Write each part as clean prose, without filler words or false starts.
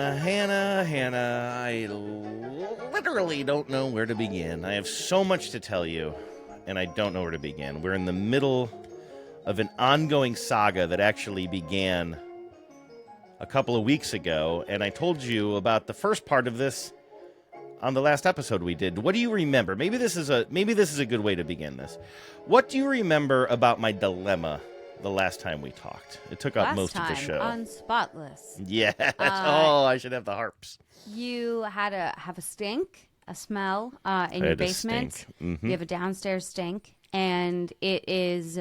Hannah, I literally don't know where to begin. I have so much to tell you, and I don't know where to begin. We're in the middle of an ongoing saga that actually began a couple of weeks ago, and I told you about the first part of this on the last episode we did. What do you remember? Maybe this is a good way to begin this. What do you remember about my dilemma the last time we talked? It took up most of the show. On Spotless. Yes. I should have the harps. You had have a stink, a smell in your basement. Mm-hmm. You have a downstairs stink, and it is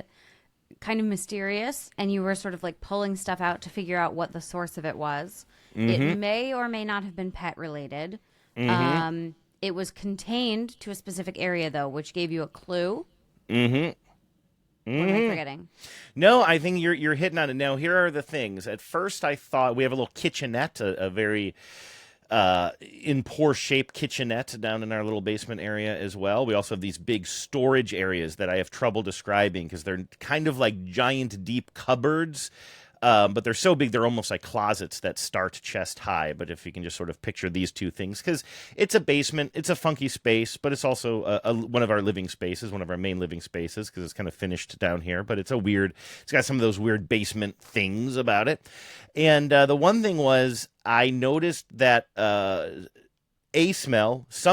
kind of mysterious, and you were sort of like pulling stuff out to figure out what the source of it was. Mm-hmm. It may or may not have been pet related. Mm-hmm. It was contained to a specific area, though, which gave you a clue. Mm-hmm. What am I forgetting? No, I think you're hitting on it. Now, here are the things. At first, I thought we have a little kitchenette, a very in poor shape kitchenette down in our little basement area as well. We also have these big storage areas that I have trouble describing because they're kind of like giant deep cupboards. But they're so big, they're almost like closets that start chest high. But if you can just sort of picture these two things, because it's a basement, it's a funky space, but it's also one of our living spaces, one of our main living spaces, because it's kind of finished down here. But it's got some of those weird basement things about it. And the one thing was, I noticed that some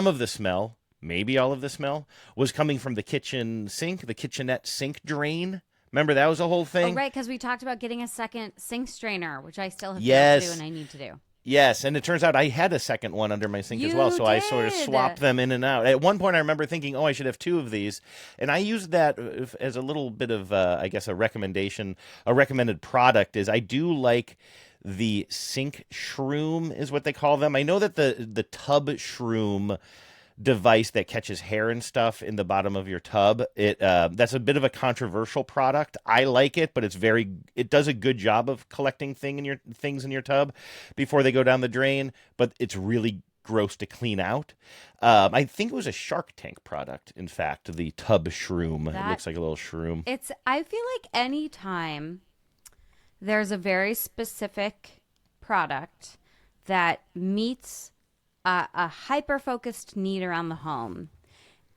of the smell, maybe all of the smell, was coming from the kitchen sink, the kitchenette sink drain. Remember, that was a whole thing? Oh, right, because we talked about getting a second sink strainer, which I still have to do and I need to do. Yes, and it turns out I had a second one under my sink as well, so I sort of swapped them in and out. At one point, I remember thinking, I should have two of these, and I used that as a little bit of, I guess, a recommended product is I do like the sink shroom is what they call them. I know that the tub shroom device that catches hair and stuff in the bottom of your tub, that's a bit of a controversial product. I like it, but it does a good job of collecting things in your tub before they go down the drain, but it's really gross to clean out. I think it was a Shark Tank product, in fact, the tub shroom. It looks like a little shroom. I feel like any time there's a very specific product that meets a hyper-focused need around the home,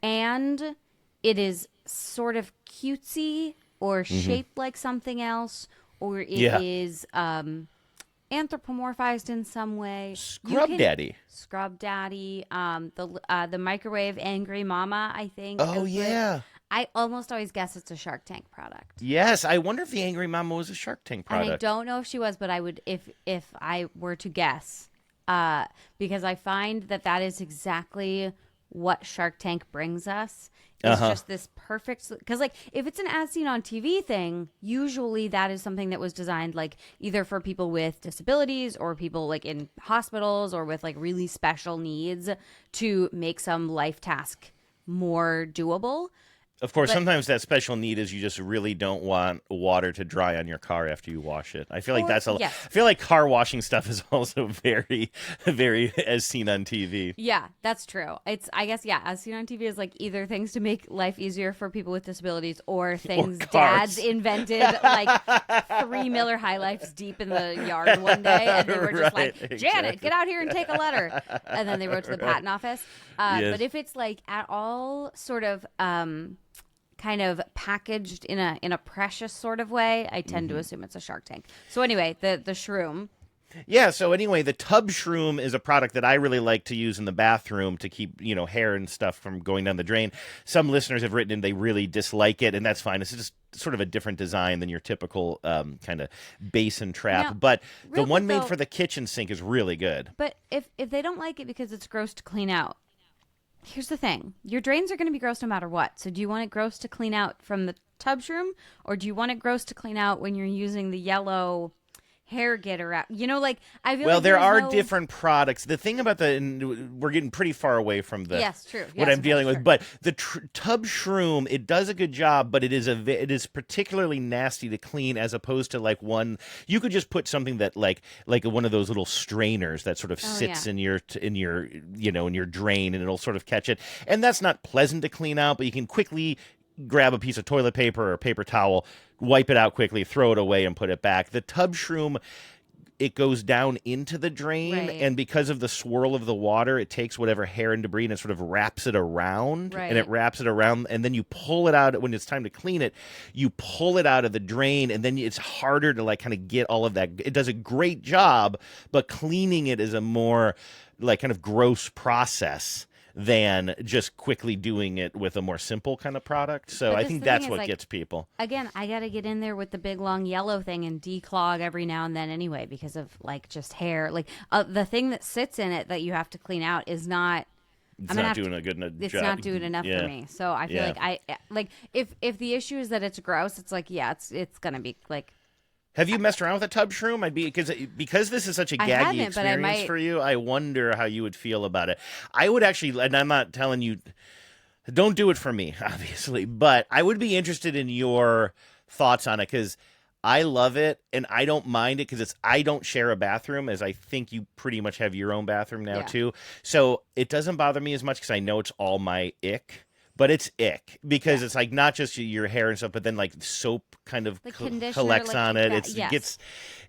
and it is sort of cutesy or shaped like something else, or it is anthropomorphized in some way. Scrub Daddy, the microwave Angry Mama, I think. Oh, yeah. I almost always guess it's a Shark Tank product. Yes, I wonder if the Angry Mama was a Shark Tank product. And I don't know if she was, but I would if I were to guess. Because I find that is exactly what Shark Tank brings us. It's just this perfect, because like if it's an as seen on TV thing, usually that is something that was designed like either for people with disabilities or people like in hospitals or with like really special needs to make some life task more doable. Of course, sometimes that special need is you just really don't want water to dry on your car after you wash it. I feel like I feel like car washing stuff is also very, very as seen on TV. Yeah, that's true. I guess, as seen on TV is like either things to make life easier for people with disabilities or things dads invented like 3 Miller High Lifes deep in the yard one day. And they were just like, Janet, get out here and take a letter. And then they wrote to the patent office. But if it's like at all sort of kind of packaged in a precious sort of way, I tend to assume it's a Shark Tank. So anyway, the shroom. Yeah, so anyway, the tub shroom is a product that I really like to use in the bathroom to keep, hair and stuff from going down the drain. Some listeners have written in they really dislike it, and that's fine. It's just sort of a different design than your typical kind of basin trap. Now, but the one made for the kitchen sink is really good. But if they don't like it because it's gross to clean out, here's the thing. Your drains are going to be gross no matter what. So do you want it gross to clean out from the tub shroom, or do you want it gross to clean out when you're using the yellow hair getter out? I feel like there are different products. The thing about we're getting pretty far away from the what I'm dealing with, but the tub shroom, it does a good job, but it is particularly nasty to clean as opposed to like one you could just put something that like one of those little strainers that sort of sits in your drain, and it'll sort of catch it. And that's not pleasant to clean out, but you can quickly grab a piece of toilet paper or a paper towel, wipe it out quickly, throw it away, and put it back. The tub shroom, it goes down into the drain, Right. and because of the swirl of the water, it takes whatever hair and debris and it sort of wraps it around, Right. and it wraps it around, and then you pull it out when it's time to clean it. You pull it out of the drain, and then it's harder to like kind of get all of that. It does a great job, but cleaning it is a more like kind of gross process than just quickly doing it with a more simple kind of product. So But I this think thing that's is, what like, gets people. Again, I got to get in there with the big long yellow thing and declog every now and then anyway because of like just hair. Like the thing that sits in it that you have to clean out is not. It's I'm gonna not have doing a good enough It's job. not doing enough Yeah. for me. So I feel Yeah. like like if the issue is that it's gross, it's like it's gonna be like. Have you messed around with a tub shroom? I'd be because this is such a I gaggy haven't, but I experience might. for you. I wonder how you would feel about it. I would actually, and I'm not telling you, don't do it for me, obviously, but I would be interested in your thoughts on it because I love it and I don't mind it because I don't share a bathroom, as I think you pretty much have your own bathroom now Yeah. too. So it doesn't bother me as much because I know it's all my ick. But it's ick because it's like not just your hair and stuff, but then like soap kind of The conditioner, collects like, on it. yeah, It yes. gets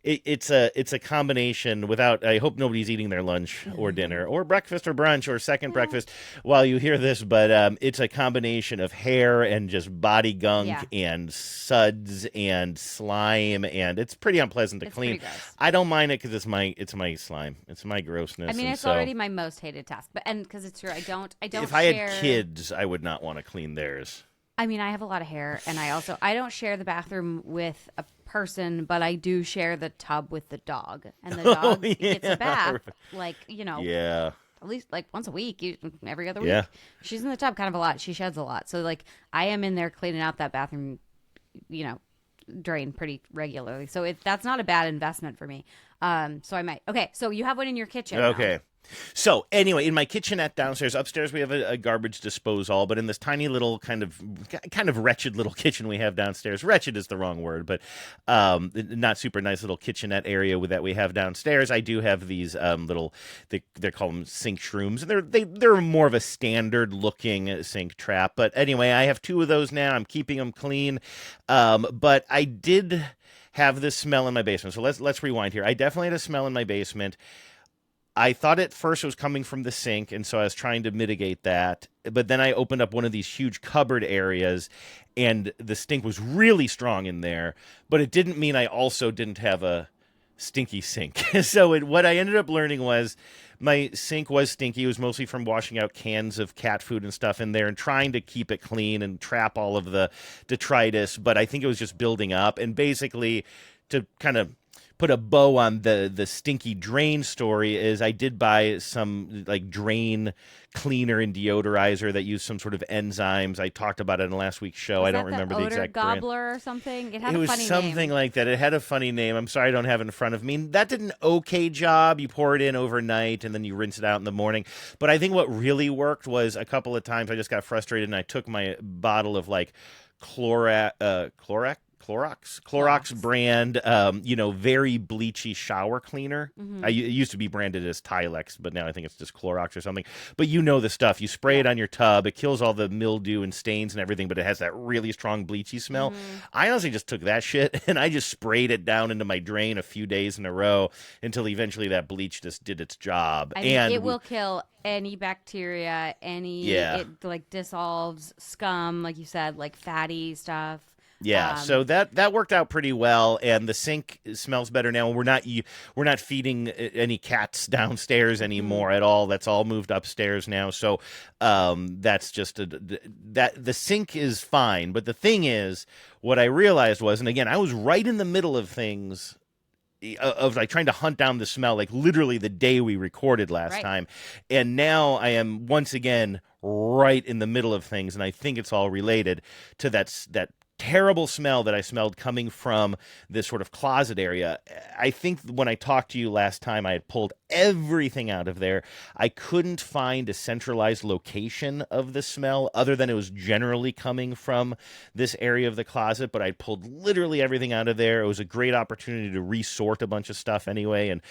it's a combination. Without, I hope nobody's eating their lunch or dinner or breakfast or brunch or second breakfast while you hear this. But it's a combination of hair and just body gunk Yeah. and suds and slime, and it's pretty unpleasant to It's clean. pretty gross. I don't mind it because it's my slime. It's my grossness. I mean, and it's so already my most hated task, but because it's true, I don't. if I share. had kids, I would not want to clean theirs. I mean, I have a lot of hair, and I don't share the bathroom with a person, but I do share the tub with the dog, and the dog gets a bath, like Yeah. at least like once a week, every other week. Yeah. She's in the tub kind of a lot. She sheds a lot, so like I am in there cleaning out that bathroom, drain pretty regularly. So that's not a bad investment for me. So I might. Okay, so you have one in your kitchen. now. Okay. So anyway, in my kitchenette downstairs, upstairs we have a garbage disposal, but in this tiny little kind of wretched little kitchen we have downstairs, wretched is the wrong word, but not super nice little kitchenette area that we have downstairs. I do have these little they call them sink shrooms, and they're more of a standard looking sink trap. But anyway, I have 2 of those now. I'm keeping them clean, but I did have this smell in my basement. So let's rewind here. I definitely had a smell in my basement. I thought at first it was coming from the sink, and so I was trying to mitigate that. But then I opened up one of these huge cupboard areas, and the stink was really strong in there. But it didn't mean I also didn't have a stinky sink. So what I ended up learning was my sink was stinky. It was mostly from washing out cans of cat food and stuff in there and trying to keep it clean and trap all of the detritus. But I think it was just building up. And basically, to kind of put a bow on the stinky drain story, is I did buy some like drain cleaner and deodorizer that used some sort of enzymes. I talked about it in last week's show. Was I don't that remember the the odor exact brand. gobbler or something. It had It a was funny something name. like that. It had a funny name. I'm sorry I don't have it in front of me. That did an okay job. You pour it in overnight and then you rinse it out in the morning. But I think what really worked was a couple of times I just got frustrated and I took my bottle of like Clorox brand, very bleachy shower cleaner. It used to be branded as Tilex, but now I think it's just Clorox or something. But you know the stuff. You spray it on your tub. It kills all the mildew and stains and everything, but it has that really strong bleachy smell. I honestly just took that shit and I just sprayed it down into my drain a few days in a row until eventually that bleach just did its job. I mean, and it will kill any bacteria, it like dissolves scum, like you said, like fatty stuff. Yeah, so that worked out pretty well, and the sink smells better now. We're not feeding any cats downstairs anymore at all. That's all moved upstairs now. So that's just that the sink is fine. But the thing is, what I realized was, and again, I was right in the middle of things. Of like trying to hunt down the smell, like literally the day we recorded last time, and now I am once again right in the middle of things, and I think it's all related to that terrible smell that I smelled coming from this sort of closet area. I think when I talked to you last time, I had pulled everything out of there. I couldn't find a centralized location of the smell other than it was generally coming from this area of the closet, but I pulled literally everything out of there. It was a great opportunity to resort a bunch of stuff anyway and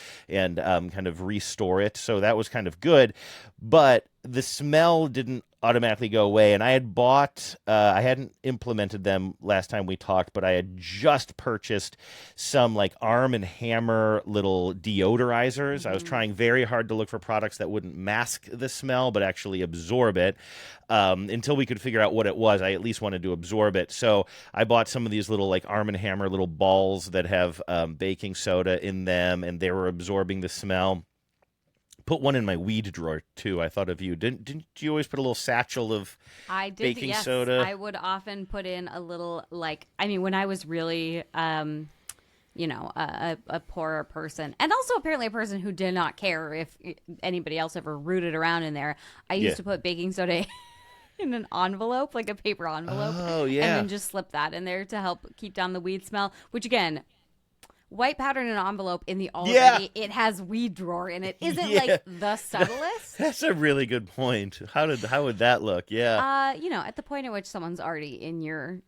kind of restore it. So that was kind of good. But the smell didn't automatically go away. And I had bought, I hadn't implemented them last time we talked, but I had just purchased some like Arm& Hammer little deodorizers. I was trying very hard to look for products that wouldn't mask the smell, but actually absorb it. Until we could figure out what it was, I at least wanted to absorb it. So I bought some of these little like Arm & Hammer little balls that have baking soda in them, and they were absorbing the smell. Put one in my weed drawer too. I thought of you. Didn't you always put a little satchel of baking yes. soda? I would often put in a little, like, I mean, when I was really, a poorer person, and also apparently a person who did not care if anybody else ever rooted around in there, I used to put baking soda in an envelope, like a paper envelope. Oh, yeah. And then just slip that in there to help keep down the weed smell, white powder in an envelope in the already, it has weed drawer in it. Isn't like the subtlest. That's a really good point. How would that look? Yeah. At the point at which someone's already in your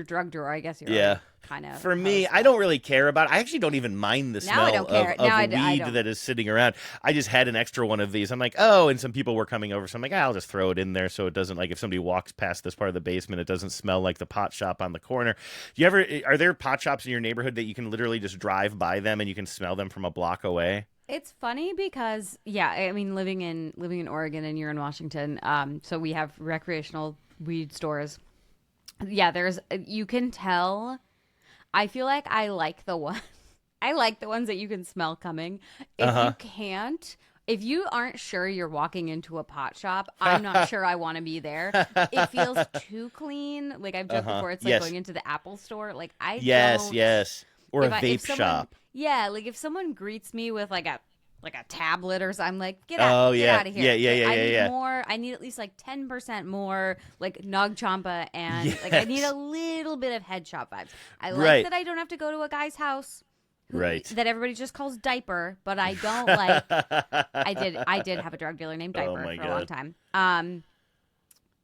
drug drawer, I guess you're kind of. For me, I don't really care about it. I actually don't even mind the smell of weed that is sitting around. I just had an extra one of these. I'm like, oh, and some people were coming over, so I'm like, I'll just throw it in there so it doesn't, like, if somebody walks past this part of the basement, it doesn't smell like the pot shop on the corner. Are there pot shops in your neighborhood that you can literally just drive by them and you can smell them from a block away? It's funny because, I mean, living in Oregon and you're in Washington, so we have recreational weed stores. Yeah, you can tell. I feel like I like the ones that you can smell coming. If you aren't sure you're walking into a pot shop, I'm not sure I want to be there. It feels too clean. Like I've joked before, it's like going into the Apple store. Like I don't. Or a vape shop. Yeah, like if someone greets me with like a tablet or something, I'm like, get out of here. Yeah. I need more. I need at least like 10% more like Nag Champa, and like I need a little bit of head shop vibes. I like that I don't have to go to a guy's house that everybody just calls Diaper, but I don't like. I did have a drug dealer named Diaper for a long time.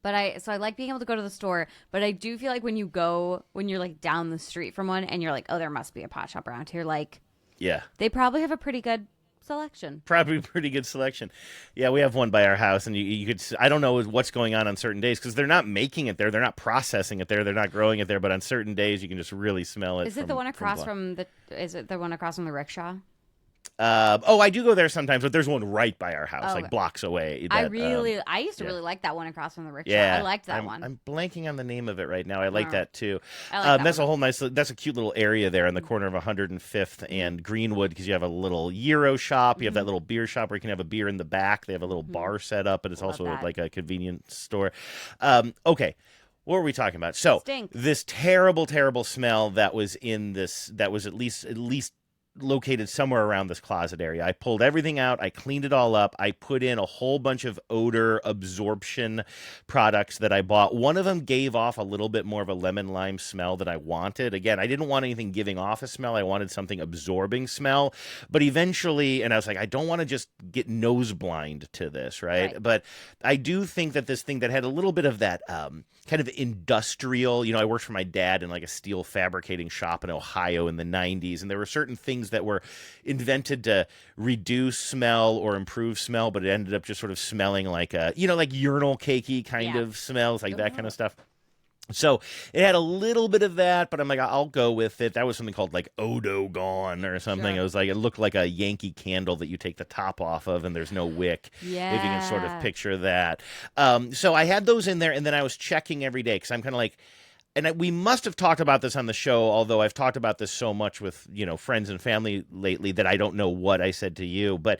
But I like being able to go to the store, but I do feel like when you're like down the street from one and you're like, oh, there must be a pot shop around here. Like, they probably have a pretty good selection. Probably pretty good selection. Yeah, we have one by our house, and you could. I don't know what's going on certain days because they're not making it there, they're not processing it there, they're not growing it there. But on certain days, you can just really smell it. Is it the one across from the? Is it the one across from the rickshaw? I do go there sometimes, but there's one right by our house, like blocks away. I used to really like that one across from the rickshaw. I liked that one. I'm blanking on the name of it right now. I like that too. That's a whole that's a cute little area there on the corner of 105th and Greenwood, because you have a little Euro shop. You have that little beer shop where you can have a beer in the back. They have a little bar set up, but it's also like a convenience store. Okay. What were we talking about? So this terrible, terrible smell that was in this, that was at least located somewhere around this closet area. I pulled everything out. I cleaned it all up. I put in a whole bunch of odor absorption products that I bought. One of them gave off a little bit more of a lemon lime smell that I wanted. Again, I didn't want anything giving off a smell. I wanted something absorbing smell. But eventually, and I was like, I don't want to just get nose blind to this, right? But I do think that this thing that had a little bit of that kind of industrial, I worked for my dad in like a steel fabricating shop in Ohio in the 90s, and there were certain things that were invented to reduce smell or improve smell, but it ended up just sort of smelling like a, like urinal cakey kind of smells, like that kind of stuff. So it had a little bit of that, but I'm like, I'll go with it. That was something called like Odo Gone or something. It was like, it looked like a Yankee candle that you take the top off of and there's no wick. Yeah. If you can sort of picture that. So I had those in there, and then I was checking every day because I'm kind of like, and we must have talked about this on the show, although I've talked about this so much with, friends and family lately that I don't know what I said to you, but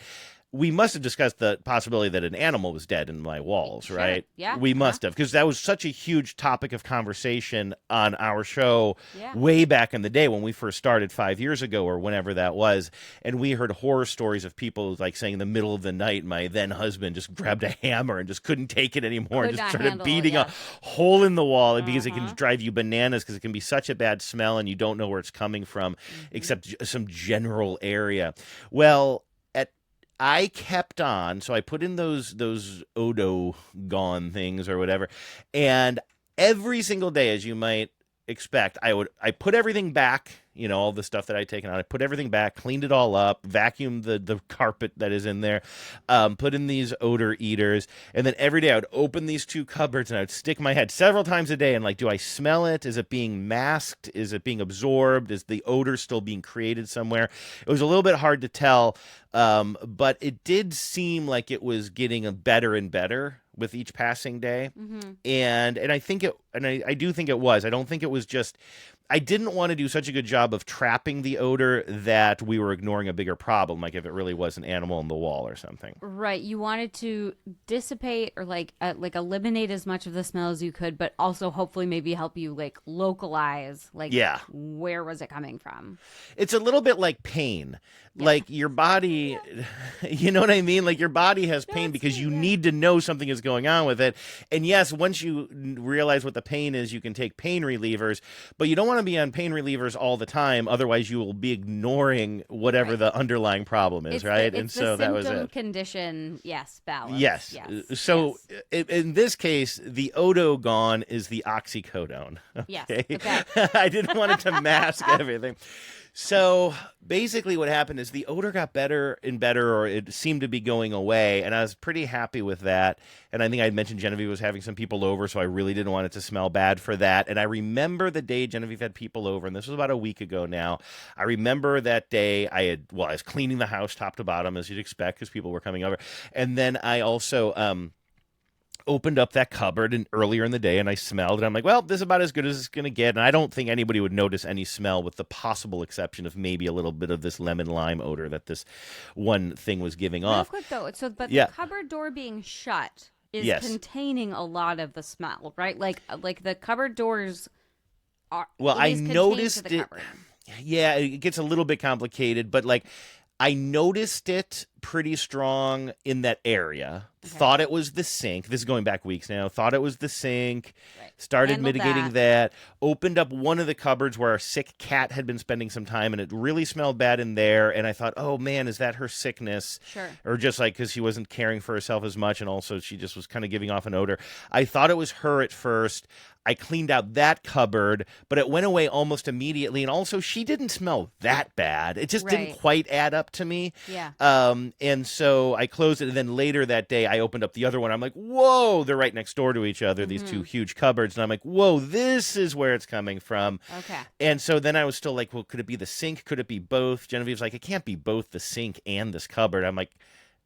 we must have discussed the possibility that an animal was dead in my walls, right? Yeah. We must have, because that was such a huge topic of conversation on our show way back in the day when we first started 5 years ago or whenever that was. And we heard horror stories of people like saying in the middle of the night, my then husband just grabbed a hammer and just couldn't take it anymore and just started beating a hole in the wall because it can drive you bananas because it can be such a bad smell and you don't know where it's coming from except some general area. Well, I kept on, so I put in those Odo Gone things or whatever, and every single day, as you might expect, I put everything back, all the stuff that I'd taken out. I put everything back, cleaned it all up, vacuumed the carpet that is in there, put in these odor eaters, and then every day I would open these two cupboards and I would stick my head several times a day and like, do I smell it? Is it being masked? Is it being absorbed? Is the odor still being created somewhere? It was a little bit hard to tell, but it did seem like it was getting better and better with each passing day. And I think I do think it was. I don't think it was just, I didn't want to do such a good job of trapping the odor that we were ignoring a bigger problem, like if it really was an animal in the wall or something. Right. You wanted to dissipate or like eliminate as much of the smell as you could, but also hopefully maybe help you like localize where was it coming from? It's a little bit like pain. Yeah. Like your body, you know what I mean? Like your body has pain because you need to know something is going on with it. And yes, once you realize what the pain is, you can take pain relievers, but you don't want to be on pain relievers all the time. Otherwise, you will be ignoring whatever the underlying problem is, right? And so that was it. Condition, yes, balance. Yes. So in this case, the odogon is the oxycodone. Okay? Yes. Okay. I didn't want it to mask everything. So basically what happened is the odor got better and better, or it seemed to be going away, and I was pretty happy with that. And I think I had mentioned Genevieve was having some people over, so I really didn't want it to smell bad for that. And I remember the day Genevieve had people over, and this was about a week ago now. I remember that day I was cleaning the house top to bottom, as you'd expect, because people were coming over. And then I also opened up that cupboard earlier in the day, and I smelled it. I'm like, well, this is about as good as it's going to get. And I don't think anybody would notice any smell, with the possible exception of maybe a little bit of this lemon lime odor that this one thing was giving off. Real quick though, the cupboard door being shut is containing a lot of the smell, right? Like the cupboard doors are. Well, I noticed it. Yeah, it gets a little bit complicated, but like, I noticed it pretty strong in that area. Okay. Thought it was the sink. This is going back weeks now. Thought it was the sink. Right. Started mitigating that. Opened up one of the cupboards where our sick cat had been spending some time, and it really smelled bad in there. And I thought, oh man, is that her sickness? Sure. Or just like because she wasn't caring for herself as much, and also she just was kind of giving off an odor. I thought it was her at first. I cleaned out that cupboard, but it went away almost immediately. And also, she didn't smell that bad. It just didn't quite add up to me. Yeah. And so I closed it. And then later that day, I opened up the other one. I'm like, whoa, they're right next door to each other, these two huge cupboards. And I'm like, whoa, this is where it's coming from. Okay. And so then I was still like, well, could it be the sink? Could it be both? Genevieve's like, it can't be both the sink and this cupboard. I'm like,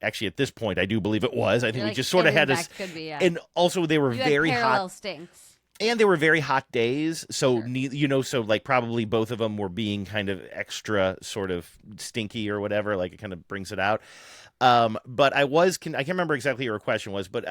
actually, at this point, I do believe it was. I think we just sort of had this. And also, they were very hot. Stinks. And they were very hot days, so so like probably both of them were being kind of extra sort of stinky or whatever, like it kind of brings it out. But I can't remember exactly what your question was, but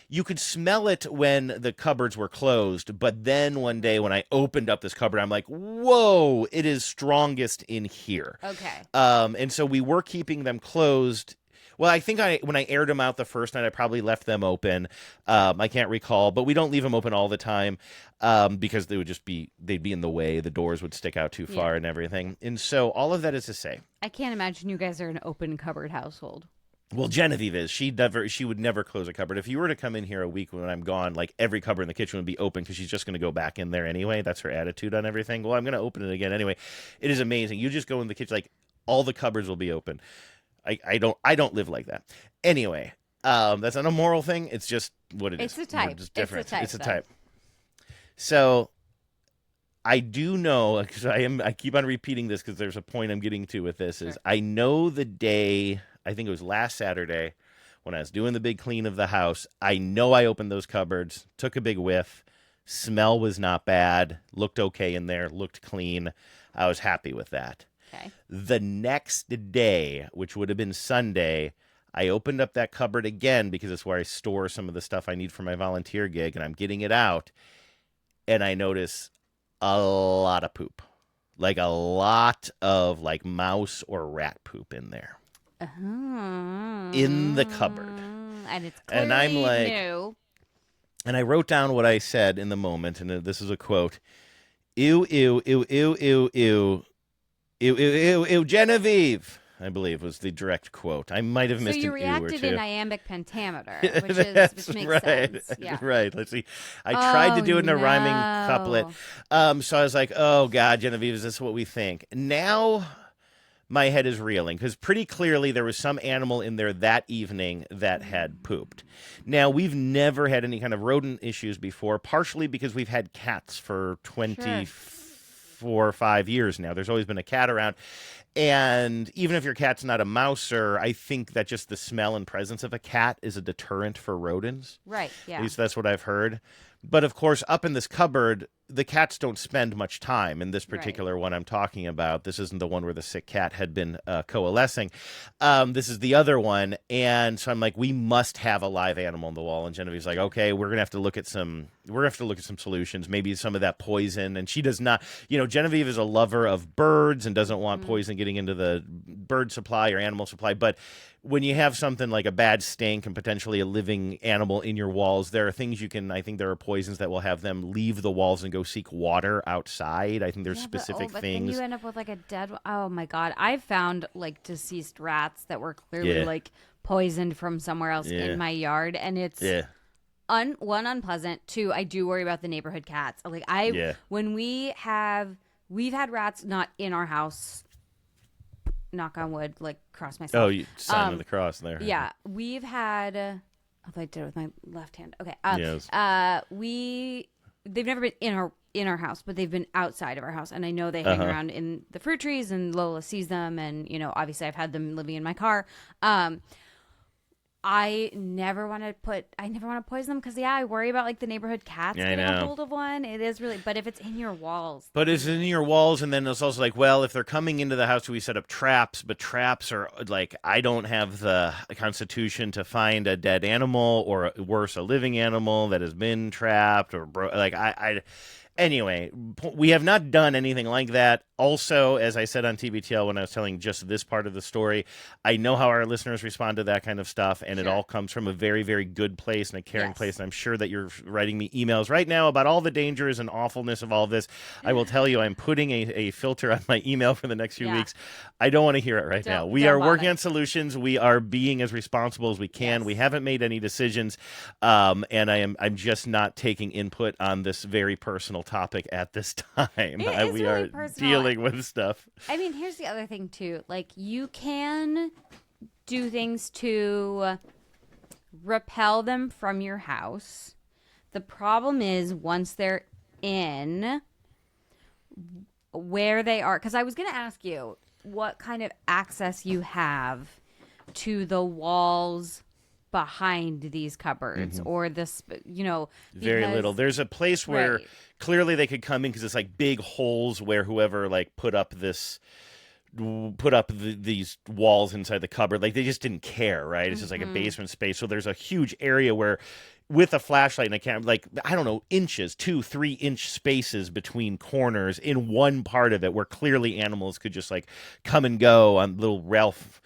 you could smell it when the cupboards were closed. But then one day when I opened up this cupboard, I'm like, whoa, it is strongest in here. Okay. And so we were keeping them closed. Well, I think when I aired them out the first night, I probably left them open. I can't recall, but we don't leave them open all the time because they'd be in the way. The doors would stick out too far and everything. And so all of that is to say, I can't imagine you guys are an open cupboard household. Well, Genevieve is. She would never close a cupboard. If you were to come in here a week when I'm gone, like every cupboard in the kitchen would be open because she's just going to go back in there anyway. That's her attitude on everything. Well, I'm going to open it again anyway. It is amazing. You just go in the kitchen, like all the cupboards will be open. I don't live like that. Anyway, that's not a moral thing. It's just what it is. It's a type. We're just different. It's a type. So I do know, because I keep on repeating this because there's a point I'm getting to with this, is I know the day, I think it was last Saturday, when I was doing the big clean of the house, I know I opened those cupboards, took a big whiff, smell was not bad, looked okay in there, looked clean. I was happy with that. Okay. The next day, which would have been Sunday, I opened up that cupboard again because it's where I store some of the stuff I need for my volunteer gig, and I'm getting it out, and I notice a lot of poop. Like a lot of like mouse or rat poop in there. In the cupboard. And it's clearly and I'm like, new. And I wrote down what I said in the moment, and this is a quote. Ew, ew, ew, ew, ew, ew. Ew, ew, ew, ew, Genevieve. I believe was the direct quote. I might have missed So you an ew or reacted two. in iambic pentameter, which makes right. sense. Yeah. Right. Let's see. I tried to do it in a rhyming couplet. So I was like, oh, God, Genevieve, is this what we think? Now my head is reeling because pretty clearly there was some animal in there that evening that had pooped. Now, we've never had any kind of rodent issues before, partially because we've had cats for 24 or 5 years now. There's always been a cat around. And even if your cat's not a mouser, I think that just the smell and presence of a cat is a deterrent for rodents. Right, yeah. At least that's what I've heard. But of course, up in this cupboard, the cats don't spend much time in this particular one I'm talking about. This isn't the one where the sick cat had been coalescing. This is the other one. And so I'm like, we must have a live animal on the wall. And Genevieve's like, okay, we're gonna have to look at some solutions, maybe some of that poison. And she does not, Genevieve is a lover of birds and doesn't want poison getting into the bird supply or animal supply. But when you have something like a bad stink and potentially a living animal in your walls, there are things I think there are poisons that will have them leave the walls and go seek water outside. I think there's specific but things. Then you end up with like a dead. Oh my God! I've found like deceased rats that were clearly like poisoned from somewhere else in my yard, and it's one, unpleasant. Two, I do worry about the neighborhood cats. Like when we've had rats not in our house. Knock on wood, like cross myself. Oh, you sign of the cross there. Yeah, we've had. I did it with my left hand. Okay. Yes. They've never been in our house, but they've been outside of our house, and I know they hang around in the fruit trees, and Lola sees them, and obviously I've had them living in my car. I never want to poison them because I worry about like the neighborhood cats getting a hold of one. It is really, but if it's in your walls, and then it's also like, well, if they're coming into the house, we set up traps, but traps are like, I don't have the constitution to find a dead animal or worse, a living animal that has been trapped or Anyway, we have not done anything like that. Also, as I said on TBTL when I was telling just this part of the story, I know how our listeners respond to that kind of stuff, and it all comes from a very, very good place and a caring place. And I'm sure that you're writing me emails right now about all the dangers and awfulness of all this. I will tell you, I'm putting a filter on my email for the next few weeks. I don't want to hear it right now. We are working on solutions. We are being as responsible as we can. We haven't made any decisions, and I'm just not taking input on this very personal topic at this time. We really are personal. dealing with stuff. I mean, here's the other thing too. Like, you can do things to repel them from your house. The problem is once they're in, where they are. Because I was going to ask you what kind of access you have to the walls behind these cupboards or this, very little. There's a place where clearly they could come in because it's like big holes where whoever like put up these walls inside the cupboard, like they just didn't care, right? It's just like a basement space. So there's a huge area where with a flashlight and a camera, like, I don't know, inches, 2-3 inch spaces between corners in one part of it where clearly animals could just like come and go on little Ralph.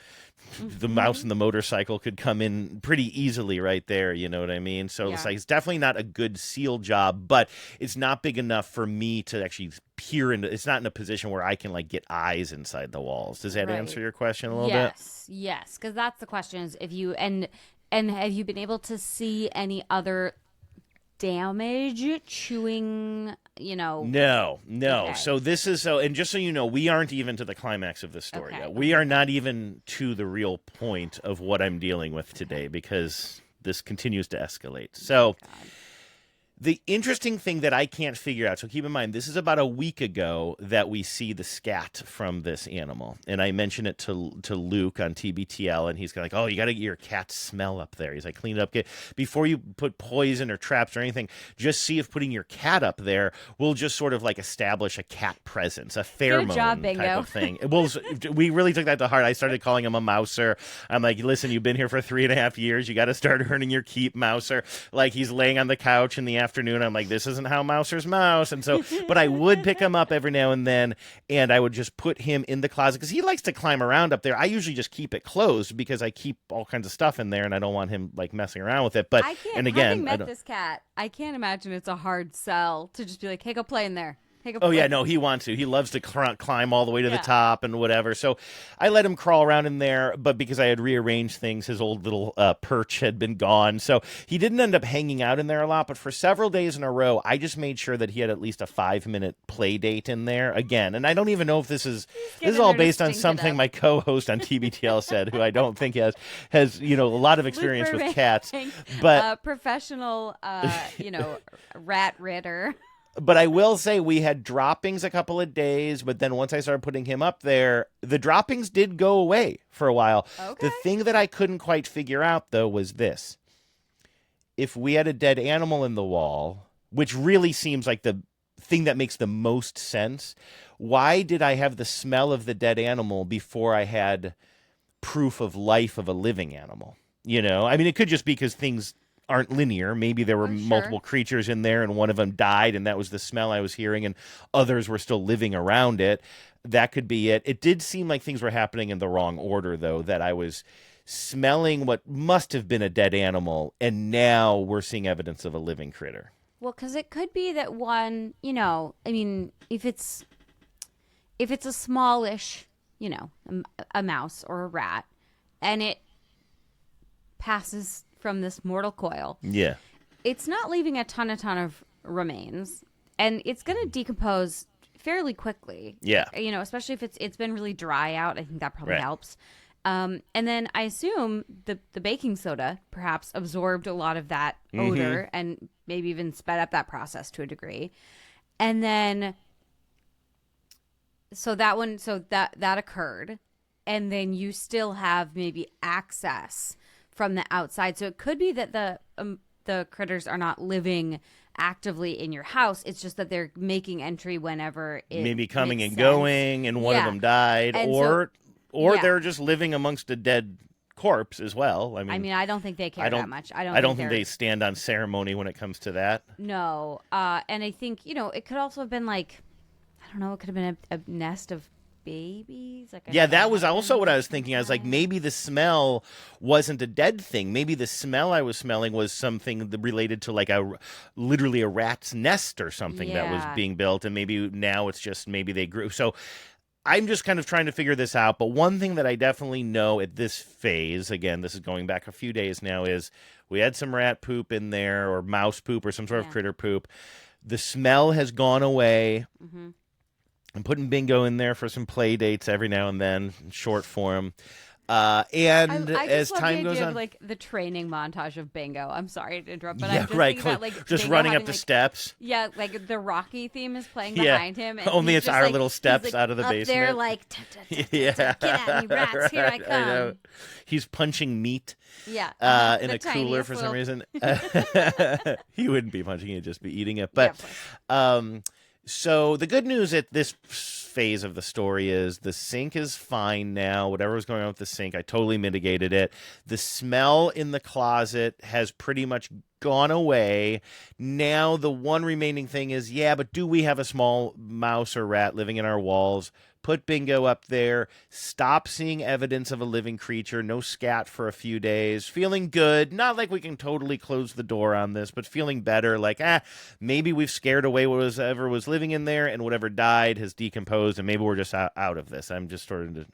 The mouse and the motorcycle could come in pretty easily right there. You know what I mean? So it's definitely not a good seal job, but it's not big enough for me to actually peer into. It's not in a position where I can like get eyes inside the walls. Does that answer your question a little bit? Yes. Because that's the question is if you, and have you been able to see any other damage chewing, No. Okay. So this is and just so you know, we aren't even to the climax of this story yet. We are not even to the real point of what I'm dealing with today because this continues to escalate. So the interesting thing that I can't figure out, so keep in mind, this is about a week ago that we see the scat from this animal. And I mentioned it to Luke on TBTL, and he's like, oh, you got to get your cat's smell up there. He's like, clean it up. Before you put poison or traps or anything, just see if putting your cat up there will just sort of like establish a cat presence, a pheromone type of thing. We really took that to heart. I started calling him a mouser. I'm like, listen, you've been here for 3.5 years. You got to start earning your keep, mouser. Like, he's laying on the couch in the afternoon. I'm like, this isn't how mousers mouse. And so, but I would pick him up every now and then, and I would just put him in the closet because he likes to climb around up there. I usually just keep it closed because I keep all kinds of stuff in there, and I don't want him like messing around with it. But having met this cat, I can't imagine it's a hard sell to just be like, hey, go play in there. Take a Oh, yeah, break. no, he wants to. He loves to climb all the way to the Yeah. top and whatever. So I let him crawl around in there, but because I had rearranged things, his old little perch had been gone. So he didn't end up hanging out in there a lot, but for several days in a row, I just made sure that he had at least a 5-minute play date in there again. And I don't even know if this is all based on something my co-host on TBTL said, who I don't think has a lot of experience with cats. But professional, rat ritter. But I will say we had droppings a couple of days, but then once I started putting him up there, the droppings did go away for a while. Okay. The thing that I couldn't quite figure out, though, was this. If we had a dead animal in the wall, which really seems like the thing that makes the most sense, why did I have the smell of the dead animal before I had proof of life of a living animal? I mean, it could just be because things aren't linear. Maybe there were multiple creatures in there and one of them died and that was the smell I was hearing and others were still living around it. That could be it. It did seem like things were happening in the wrong order, though, that I was smelling what must have been a dead animal and now we're seeing evidence of a living critter. Well, because it could be that one, I mean, if it's a smallish, a mouse or a rat and it passes from this mortal coil. Yeah. It's not leaving a ton of remains, and it's going to decompose fairly quickly. Yeah. Especially if it's been really dry out. I think that probably helps. And then I assume the baking soda perhaps absorbed a lot of that odor and maybe even sped up that process to a degree. And then that occurred, and then you still have maybe access from the outside. So it could be that the critters are not living actively in your house. It's just that they're making entry whenever it maybe coming makes and sense. going, and one of them died, And or they're just living amongst a dead corpse as well. I mean, I don't think they care that much. I don't think they stand on ceremony when it comes to that. No, and I think it could also have been like, I don't know, it could have been a nest of babies. That was also what I was thinking. I was like, maybe the smell wasn't a dead thing. Maybe the smell I was smelling was something related to like literally a rat's nest or something that was being built, and maybe now it's just maybe they grew. So I'm just kind of trying to figure this out. But one thing that I definitely know at this phase, again, this is going back a few days now, is we had some rat poop in there or mouse poop or some sort of critter poop. The smell has gone away. Mm-hmm. I'm putting Bingo in there for some play dates every now and then, short form. And I as just love time the goes idea on, of, like the training montage of Bingo. I'm sorry to interrupt, but yeah, I'm just right, thinking about, like, just Bingo running up having, the like, steps. Yeah, like the Rocky theme is playing behind him. And only he's it's just, our like, little steps he's, like, out of the up basement. there, like, yeah, get at me, rats! Here I come. I know. He's punching meat. Yeah, in a cooler for some reason. He wouldn't be punching it; he'd just be eating it. But, so the good news at this phase of the story is the sink is fine now. Whatever was going on with the sink, I totally mitigated it. The smell in the closet has pretty much gone away. Now the one remaining thing is, but do we have a small mouse or rat living in our walls? Put Bingo up there. Stop seeing evidence of a living creature. No scat for a few days. Feeling good. Not like we can totally close the door on this, but feeling better. Like, maybe we've scared away whatever was living in there, and whatever died has decomposed, and maybe we're just out of this. I'm just starting to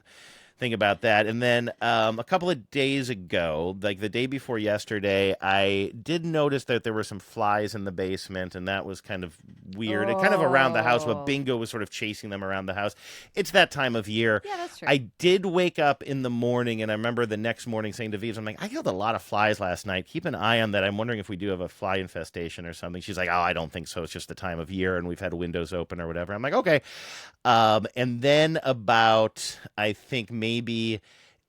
think about that. And then a couple of days ago, like the day before yesterday, I did notice that there were some flies in the basement, and that was kind of weird. Kind of around the house, but Bingo was sort of chasing them around the house. It's that time of year. Yeah, that's true. I did wake up in the morning, and I remember the next morning saying to Vives, I'm like, I killed a lot of flies last night. Keep an eye on that. I'm wondering if we do have a fly infestation or something. She's like, I don't think so. It's just the time of year, and we've had windows open or whatever. I'm like, okay. And then about, I think maybe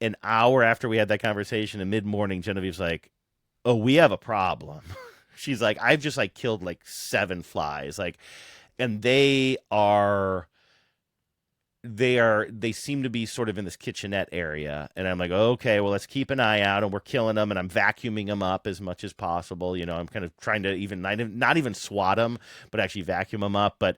an hour after we had that conversation in mid-morning, Genevieve's like, oh, we have a problem. She's like, I've just like killed like 7 flies. Like, and they seem to be sort of in this kitchenette area. And I'm like, okay, well, let's keep an eye out, and we're killing them, and I'm vacuuming them up as much as possible. I'm kind of trying to not even swat them, but actually vacuum them up. But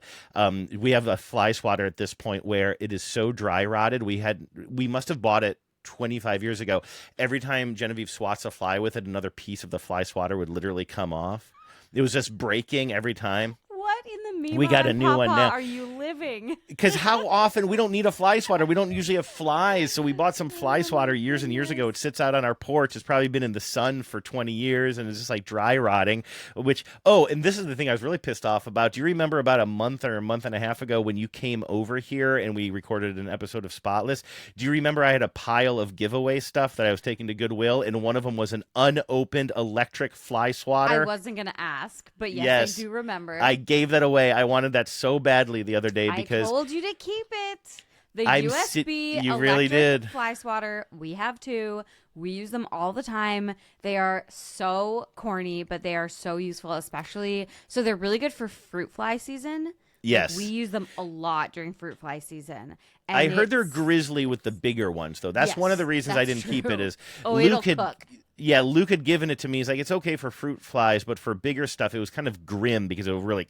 we have a fly swatter at this point where it is so dry rotted. We must have bought it 25 years ago. Every time Genevieve swats a fly with it, another piece of the fly swatter would literally come off. It was just breaking every time. What in the We got a new one now. Are you living? Because how often, we don't need a fly swatter. We don't usually have flies. So we bought some fly swatter years and years ago. It sits out on our porch. It's probably been in the sun for 20 years and it's just like dry rotting, and this is the thing I was really pissed off about. Do you remember about a month or a month and a half ago when you came over here and we recorded an episode of Spotless? Do you remember I had a pile of giveaway stuff that I was taking to Goodwill, and one of them was an unopened electric fly swatter? I wasn't going to ask, but yes, I do remember. I gave that away. I wanted that so badly the other day because I told you to keep it. The USB you really did. fly swatter. We have two. We use them all the time. They are so corny, but they are so useful, especially. So they're really good for fruit fly season. Yes. We use them a lot during fruit fly season. And I heard they're grizzly with the bigger ones, though. That's one of the reasons I didn't keep it is Luke cook. Yeah, Luke had given it to me. He's like, it's okay for fruit flies, but for bigger stuff, it was kind of grim because it would really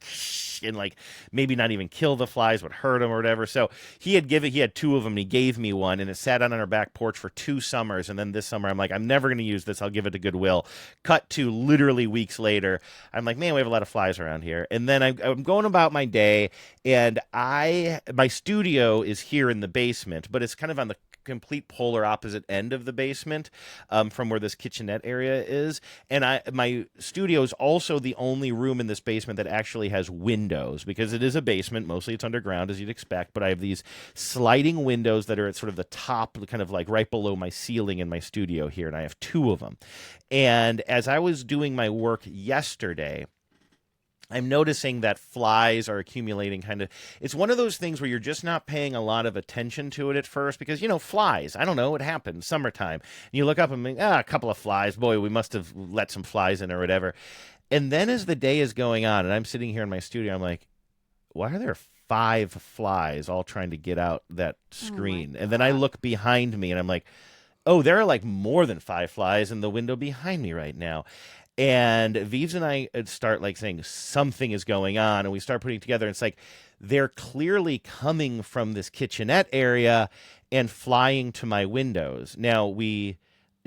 and like maybe not even kill the flies, but hurt them or whatever. So he had two of them. And he gave me one, and it sat on our back porch for 2 summers. And then this summer, I'm like, I'm never going to use this. I'll give it to Goodwill. Cut to literally weeks later, I'm like, man, we have a lot of flies around here. And then I'm going about my day, and my studio is here in the basement, but it's kind of on the complete polar opposite end of the basement from where this kitchenette area is. And my studio is also the only room in this basement that actually has windows, because it is a basement. Mostly it's underground, as you'd expect, but I have these sliding windows that are at sort of the top, kind of like right below my ceiling in my studio here, and I have 2 of them. And as I was doing my work yesterday, I'm noticing that flies are accumulating it's one of those things where you're just not paying a lot of attention to it at first because, flies, I don't know, it happens, summertime. And you look up and think, a couple of flies, boy, we must have let some flies in or whatever. And then as the day is going on and I'm sitting here in my studio, I'm like, why are there 5 flies all trying to get out that screen? And then I look behind me and I'm like, oh, there are like more than 5 flies in the window behind me right now. And Vives and I start like saying something is going on, and we start putting it together. And it's like they're clearly coming from this kitchenette area and flying to my windows. Now,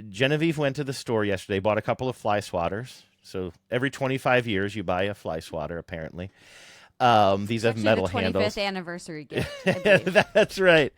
Genevieve went to the store yesterday, bought a couple of fly swatters. So every 25 years you buy a fly swatter, apparently. These have metal handles. The 25th anniversary gift, I believe. That's right.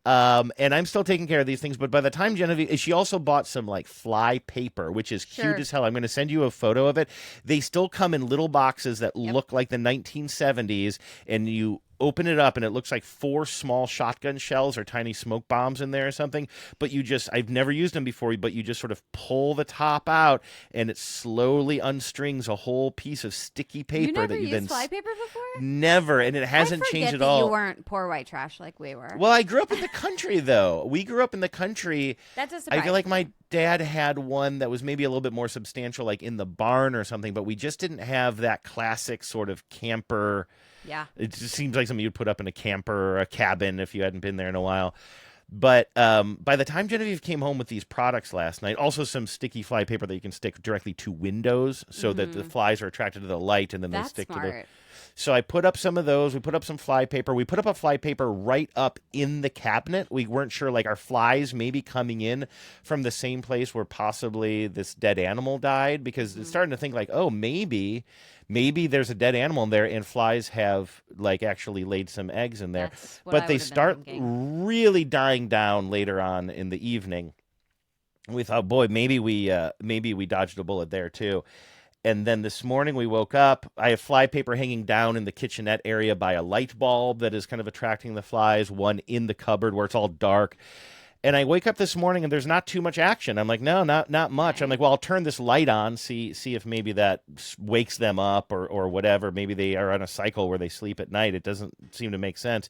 And I'm still taking care of these things, but by the time Genevieve, she also bought some like fly paper, which is cute as hell. I'm going to send you a photo of it. They still come in little boxes that look like the 1970s, and you open it up and it looks like 4 small shotgun shells or tiny smoke bombs in there or something. But I've never used them before, but you just sort of pull the top out and it slowly unstrings a whole piece of sticky paper. You never used fly paper before? Never, and it hasn't changed at all. You weren't poor white trash like we were. Well, I grew up in the country, though. We grew up in the country. That does surprise I feel like my dad had one that was maybe a little bit more substantial, like in the barn or something, but we just didn't have that classic sort of camper. Yeah. It just seems like something you'd put up in a camper or a cabin if you hadn't been there in a while. But by the time Genevieve came home with these products last night, also some sticky fly paper that you can stick directly to windows so that the flies are attracted to the light and then they stick to the... So I put up some of those. We put up some fly paper. We put up a fly paper right up in the cabinet. We weren't sure, like, our flies maybe coming in from the same place where possibly this dead animal died, because it's starting to think like, oh, maybe there's a dead animal in there and flies have like actually laid some eggs in there. But they start really dying down later on in the evening. We thought, boy, maybe we dodged a bullet there too. And then this morning we woke up. I have fly paper hanging down in the kitchenette area by a light bulb that is kind of attracting the flies, one in the cupboard where it's all dark. And I wake up this morning and there's not too much action. I'm like, no, not much. I'm like, well, I'll turn this light on, see if maybe that wakes them up or whatever. Maybe they are on a cycle where they sleep at night. It doesn't seem to make sense.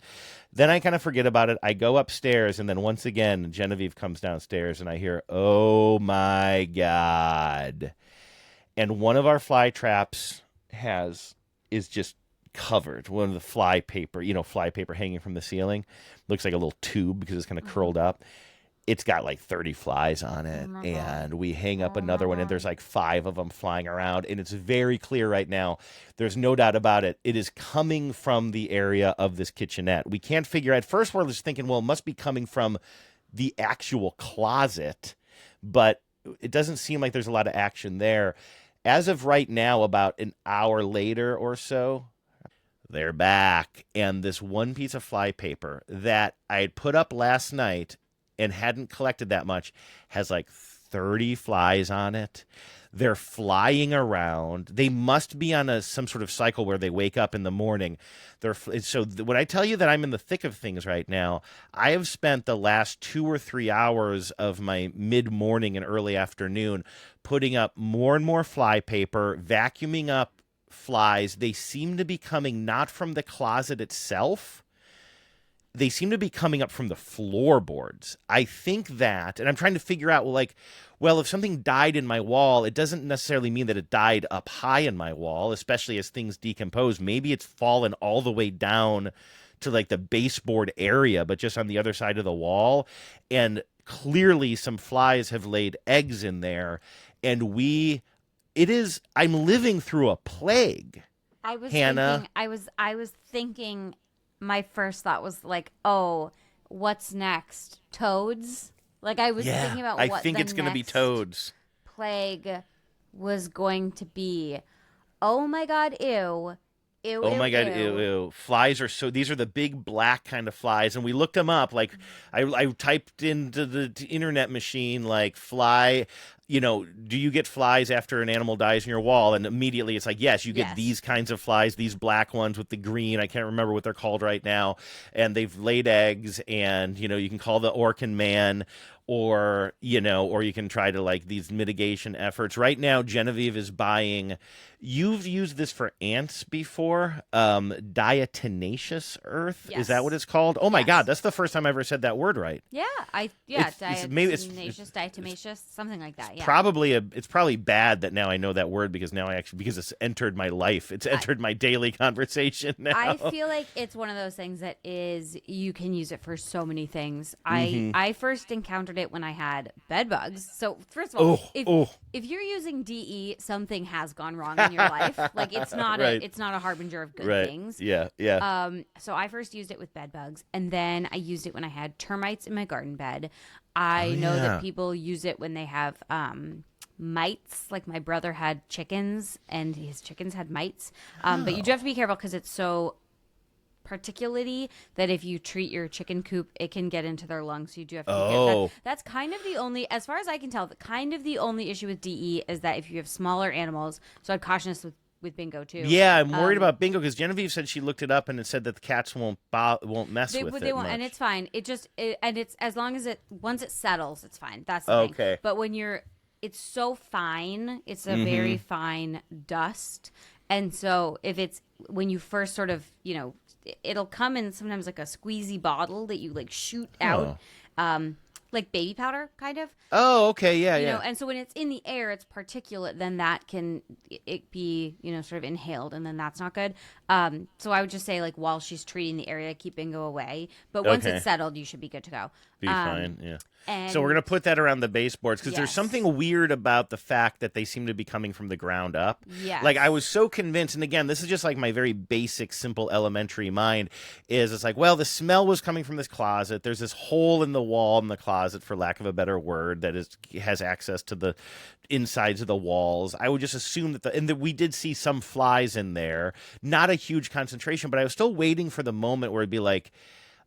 Then I kind of forget about it. I go upstairs, and then once again, Genevieve comes downstairs and I hear, oh my God. And one of our fly traps is just covered. One of the fly paper hanging from the ceiling. Looks like a little tube because it's kind of curled up. It's got like 30 flies on it. And we hang up another one, and there's like 5 of them flying around. And it's very clear right now. There's no doubt about it. It is coming from the area of this kitchenette. We can't figure out. At first, we're just thinking, well, it must be coming from the actual closet. But it doesn't seem like there's a lot of action there. As of right now, about an hour later or so, They're back. And this one piece of fly paper that I had put up last night and hadn't collected that much has like 30 flies on it. They're flying around. They must be on some sort of cycle where they wake up in the morning. When I tell you that I'm in the thick of things right now, I have spent the last 2 or 3 hours of my mid-morning and early afternoon putting up more and more fly paper, vacuuming up flies. They seem to be coming not from the closet itself. They seem to be coming up from the floorboards. I think that, and I'm trying to figure out, if something died in my wall, it doesn't necessarily mean that it died up high in my wall, especially as things decompose. Maybe it's fallen all the way down to like the baseboard area, but just on the other side of the wall. And clearly some flies have laid eggs in there. And I'm living through a plague. Hannah. I was thinking, my first thought was like, oh, what's next? Toads? Like I was thinking about what I think it's going to be toads. Plague was going to be. Oh my God, ew. Ew, oh ew, my God, ew. ew. Flies these are the big black kind of flies. And we looked them up. Like I typed into the internet machine, like fly, do you get flies after an animal dies in your wall? And immediately it's like, yes, you get these kinds of flies, these black ones with the green. I can't remember what they're called right now. And they've laid eggs and, you can call the Orkin man or you can try to like these mitigation efforts. Right now, Genevieve is buying, you've used this for ants before, diatomaceous earth. Yes. Is that what it's called? Oh my Yes. God, that's the first time I ever said that word right. Yeah, diatomaceous, something like that. Yeah. It's probably bad that now I know that word because it's entered my life. It's entered my daily conversation now. I feel like it's one of those things that you can use it for so many things. I first encountered it when I had bed bugs. So first of all, if you're using DE, something has gone wrong in your life. Like it's not it's not a harbinger of good things. Yeah. So I first used it with bed bugs, and then I used it when I had termites in my garden bed. I know that people use it when they have mites. Like my brother had chickens, and his chickens had mites. But you do have to be careful because it's so particularly that if you treat your chicken coop, it can get into their lungs. So you do have to be careful. That's kind of the only, as far as I can tell, the only issue with DE is that if you have smaller animals. So I'd caution this with Bingo too. Yeah, I'm worried about Bingo because Genevieve said she looked it up and it said that the cats won't mess with it. They won't, and it's fine. And it's as long as once it settles, it's fine. That's the thing. Okay. But it's so fine. It's a very fine dust, and so when you first sort of it'll come in sometimes like a squeezy bottle that you like shoot out. Like baby powder, kind of. Oh, okay, yeah. And so when it's in the air, it's particulate. Then that can it be sort of inhaled, and then that's not good. So I would just say like while she's treating the area, keep Bingo away. But once it's settled, you should be good to go. Be fine, yeah. And so we're going to put that around the baseboards because there's something weird about the fact that they seem to be coming from the ground up. Yes. Like I was so convinced, and again, this is just like my very basic, simple, elementary mind, it's like, well, the smell was coming from this closet. There's this hole in the wall in the closet, for lack of a better word, that has access to the insides of the walls. I would just assume that we did see some flies in there. Not a huge concentration, but I was still waiting for the moment where it'd be like,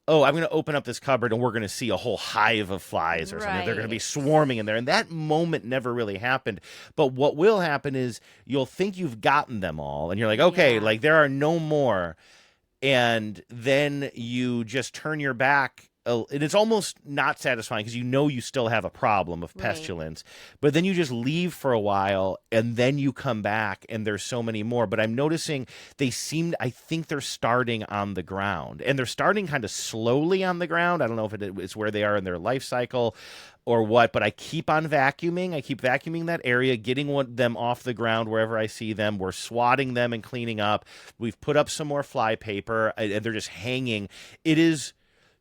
oh, I'm going to open up this cupboard and we're going to see a whole hive of flies or something. They're going to be swarming in there. And that moment never really happened. But what will happen is you'll think you've gotten them all. And you're like, okay, like there are no more. And then you just turn your back. And it's almost not satisfying because you still have a problem of pestilence. But then you just leave for a while and then you come back and there's so many more. But I'm noticing I think they're starting on the ground. And they're starting kind of slowly on the ground. I don't know if it's where they are in their life cycle or what, but I keep on vacuuming. I keep vacuuming that area, getting them off the ground wherever I see them. We're swatting them and cleaning up. We've put up some more fly paper and they're just hanging. It is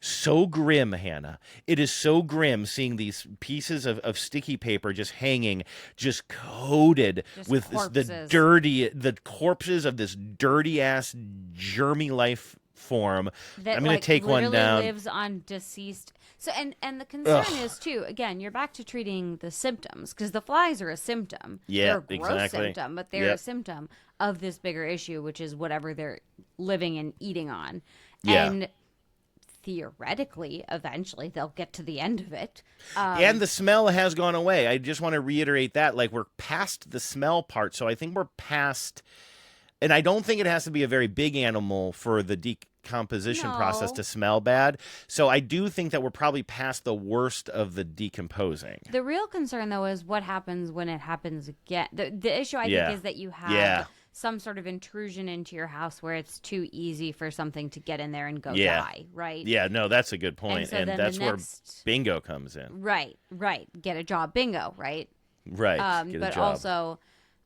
so grim, Hannah. It is so grim seeing these pieces of sticky paper just hanging, just coated with the corpses of this dirty ass germy life form. That, I'm going to take one down. Lives on deceased. So and the concern is too, again, you're back to treating the symptoms, because the flies are a symptom. Yeah, they're a gross exactly. symptom, but they're a symptom of this bigger issue, which is whatever they're living and eating on. Yeah. And theoretically, eventually they'll get to the end of it. And the smell has gone away. I just want to reiterate that. Like, we're past the smell part. So I think we're past, and I don't think it has to be a very big animal for the decomposition process to smell bad. So I do think that we're probably past the worst of the decomposing. The real concern, though, is what happens when it happens again. The issue, I think, is that you have some sort of intrusion into your house where it's too easy for something to get in there and go die, right? Yeah, no, that's a good point. And, so that's where bingo comes in. Right. Get a job, bingo, right? Right. Get a but job. also,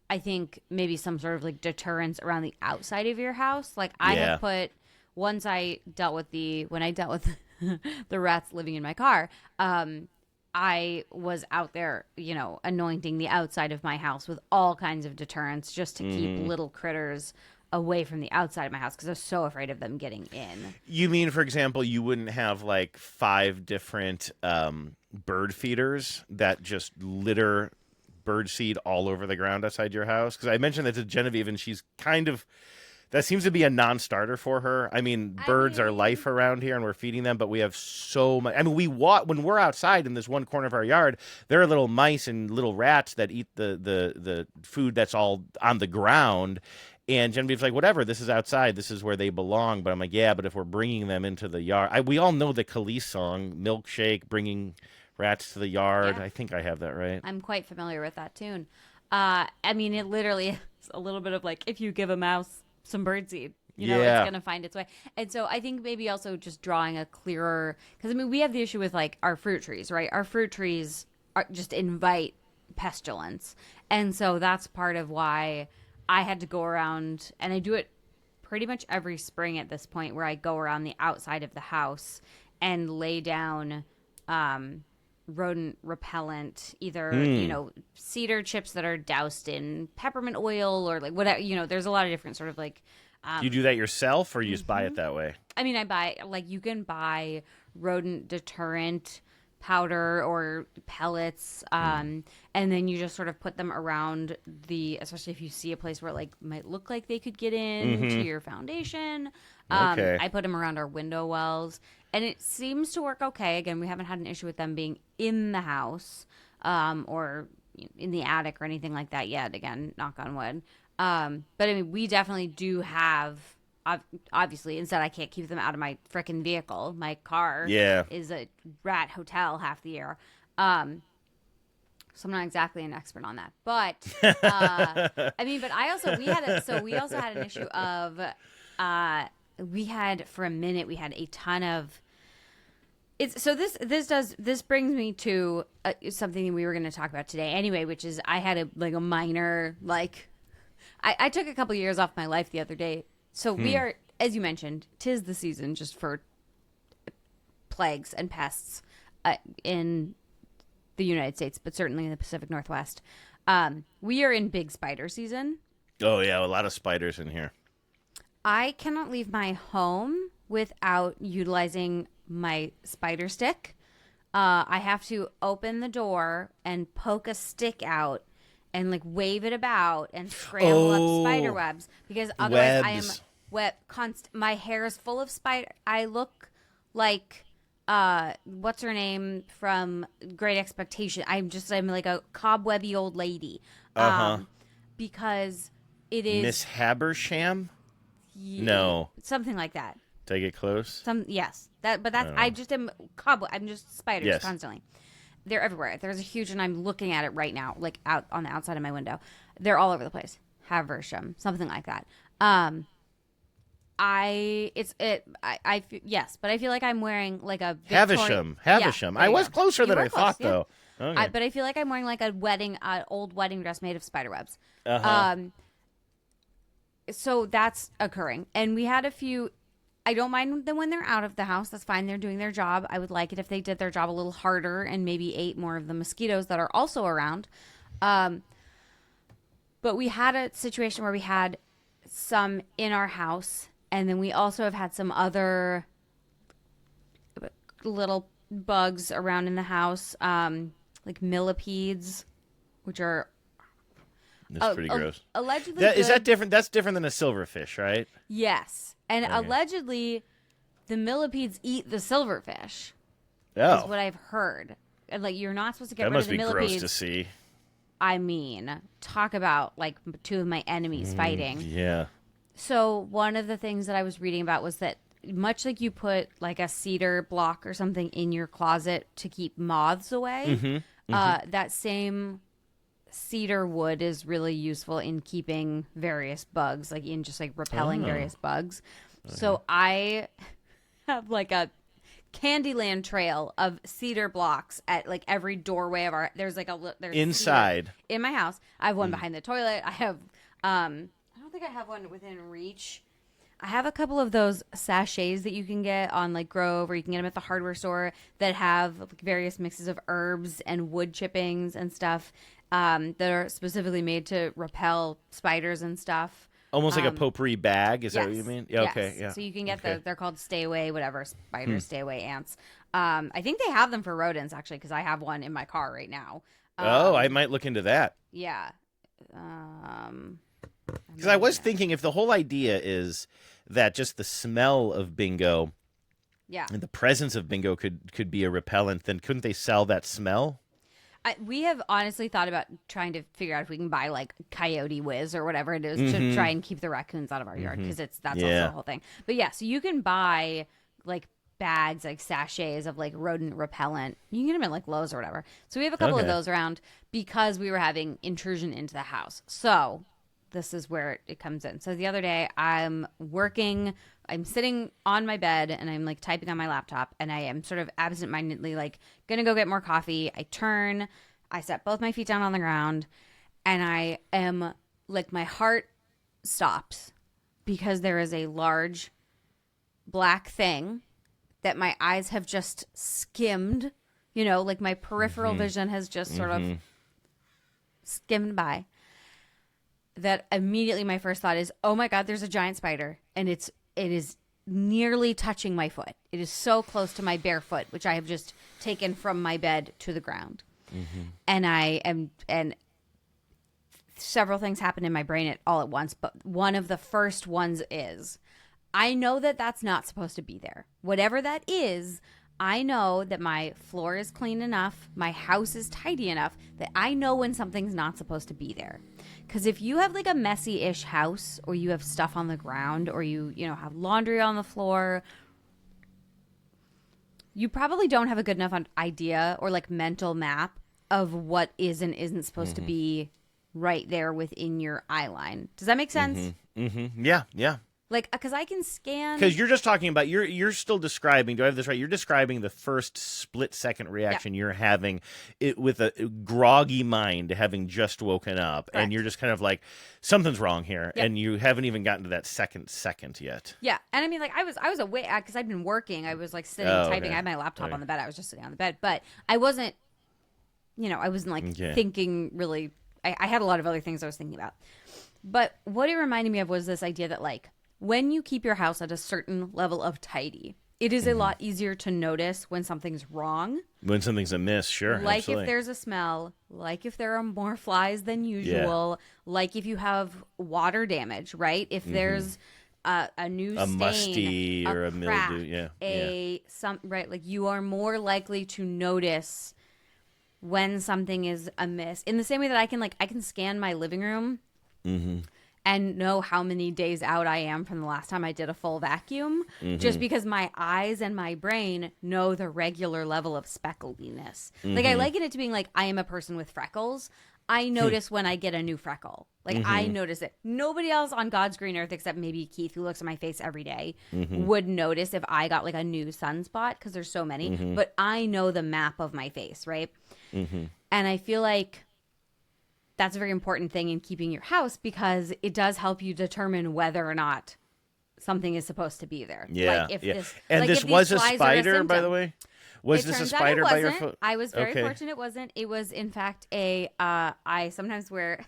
I think maybe some sort of like deterrence around the outside of your house. Like I have put, once I dealt with when I dealt with the rats living in my car, I was out there, anointing the outside of my house with all kinds of deterrents just to keep little critters away from the outside of my house, because I was so afraid of them getting in. You mean, for example, you wouldn't have like 5 different bird feeders that just litter bird seed all over the ground outside your house? Because I mentioned that to Genevieve, and she's kind of... That seems to be a non-starter for her. I mean, birds are life around here, and we're feeding them, but we have so much. I mean, when we're outside in this one corner of our yard, there are little mice and little rats that eat the food that's all on the ground. And Genevieve's like, whatever, this is outside. This is where they belong. But I'm like, yeah, but if we're bringing them into the yard. We all know the Khalees song, Milkshake, bringing rats to the yard. Yeah. I think I have that right. I'm quite familiar with that tune. I mean, it literally is a little bit of like, if you give a mouse some birdseed, it's going to find its way. And so I think maybe also just drawing a clearer, because I mean, we have the issue with like our fruit trees, right? Our fruit trees just invite pestilence. And so that's part of why I had to go around, and I do it pretty much every spring at this point, where I go around the outside of the house and lay down rodent repellent, either cedar chips that are doused in peppermint oil, or like whatever. There's a lot of different sort of like do you do that yourself, or you just buy it that way? I mean, I buy, like, you can buy rodent deterrent powder or pellets, and then you just sort of put them around especially if you see a place where it like might look like they could get into your foundation. I put them around our window wells, and it seems to work okay. Again, we haven't had an issue with them being in the house or in the attic or anything like that yet. Again, knock on wood. But I mean, we definitely do have, obviously, instead I can't keep them out of my frickin' vehicle. My car is a rat hotel half the year. So I'm not exactly an expert on that. But, I mean, but we also had an issue of, for a minute, we had a ton of, this brings me to something we were going to talk about today anyway, which is I had a minor, like, I took a couple years off my life the other day. So we are, as you mentioned, 'tis the season just for plagues and pests in the United States, but certainly in the Pacific Northwest. We are in big spider season. Oh, yeah, a lot of spiders in here. I cannot leave my home without utilizing my spider stick. I have to open the door and poke a stick out and like wave it about and scramble up spider webs, because otherwise I am wet. My hair is full of spider. I look like what's her name from Great Expectation. I'm like a cobwebby old lady. Because it is Miss Habersham. No, something like that. Take it close. Yes. I just am cobweb. I'm just spiders constantly. They're everywhere. There's a huge, and I'm looking at it right now, like out on the outside of my window. They're all over the place. Haversham, something like that. Yes, but I feel like I'm wearing like a Havisham. Yeah, I was closer than I thought, though. Okay. But I feel like I'm wearing like old wedding dress made of spider webs. So that's occurring, and we had a few. I don't mind them when they're out of the house. That's fine. They're doing their job. I would like it if they did their job a little harder and maybe ate more of the mosquitoes that are also around. But we had a situation where we had some in our house, and then we also have had some other little bugs around in the house, like millipedes, which are That's pretty gross. Allegedly Is that different? That's different than a silverfish, right? Yes. And Okay. allegedly, the millipedes eat the silverfish. Oh. Is what I've heard. And, like, you're not supposed to get That rid must of the be millipedes. gross to see. I mean, talk about, like, two of my enemies fighting. Yeah. So one of the things that I was reading about was that much like you put, like, a cedar block or something in your closet to keep moths away, that same cedar wood is really useful in keeping various bugs, like in just like repelling various bugs. So I have like a Candyland trail of cedar blocks at like every doorway of our. There's Inside in my house. I have one behind the toilet. I have. I don't think I have one within reach. I have a couple of those sachets that you can get on like Grove, or you can get them at the hardware store that have like, various mixes of herbs and wood chippings and stuff that are specifically made to repel spiders and stuff. Almost like a potpourri bag. Is that what you mean? Yeah. Yes. Okay. Yeah. So you can get they're called stay away, whatever, spiders, stay away ants. I think they have them for rodents actually, because I have one in my car right now. I might look into that. Yeah. Because I was thinking, if the whole idea is that just the smell of bingo and the presence of bingo could be a repellent, then couldn't they sell that smell? We have honestly thought about trying to figure out if we can buy like Coyote Whiz or whatever it is to try and keep the raccoons out of our yard, because that's also the whole thing. But yeah, so you can buy like bags, like sachets of like rodent repellent. You can get them at like Lowe's or whatever. So we have a couple of those around because we were having intrusion into the house. So this is where it comes in. So the other day I'm sitting on my bed and I'm like typing on my laptop, and I am sort of absentmindedly like gonna go get more coffee. I set both my feet down on the ground, and I am like, my heart stops because there is a large black thing that my eyes have just skimmed, like my peripheral vision has just sort of skimmed by. That immediately my first thought is, oh my God, there's a giant spider, and it is nearly touching my foot. It is so close to my bare foot, which I have just taken from my bed to the ground. And several things happen in my brain all at once, but one of the first ones is, I know that that's not supposed to be there. Whatever that is, I know that my floor is clean enough, my house is tidy enough that I know when something's not supposed to be there. Because if you have like a messy-ish house, or you have stuff on the ground, or you have laundry on the floor, you probably don't have a good enough idea or like mental map of what is and isn't supposed to be right there within your eye line. Does that make sense? Yeah. Like, because I can scan. Because you're just talking about, you're still describing, do I have this right? You're describing the first split-second reaction you're having it with a groggy mind, having just woken up. Correct. And you're just kind of like, something's wrong here. Yep. And you haven't even gotten to that second yet. Yeah. And I mean, like, I was awake because I'd been working. I was like sitting typing. Okay. I had my laptop on the bed. I was just sitting on the bed. But I wasn't, like thinking really. I had a lot of other things I was thinking about. But what it reminded me of was this idea that, like, when you keep your house at a certain level of tidy, it is a lot easier to notice when something's wrong. When something's amiss, sure. Like absolutely. If there's a smell, like if there are more flies than usual, like if you have water damage, right? If there's a new stain, musty or a crack, mildew, right? Like you are more likely to notice when something is amiss. In the same way that I can scan my living room. And know how many days out I am from the last time I did a full vacuum, just because my eyes and my brain know the regular level of specklediness. Like, I liken it to being like, I am a person with freckles. I notice when I get a new freckle. Like, I notice it. Nobody else on God's green earth, except maybe Keith, who looks at my face every day, would notice if I got like a new sunspot, because there's so many. But I know the map of my face, right? And I feel like that's a very important thing in keeping your house, because it does help you determine whether or not something is supposed to be there. Yeah. Like if this was a spider, by the way? Was this a spider by your foot? I was very fortunate it wasn't. It was, in fact, I sometimes wear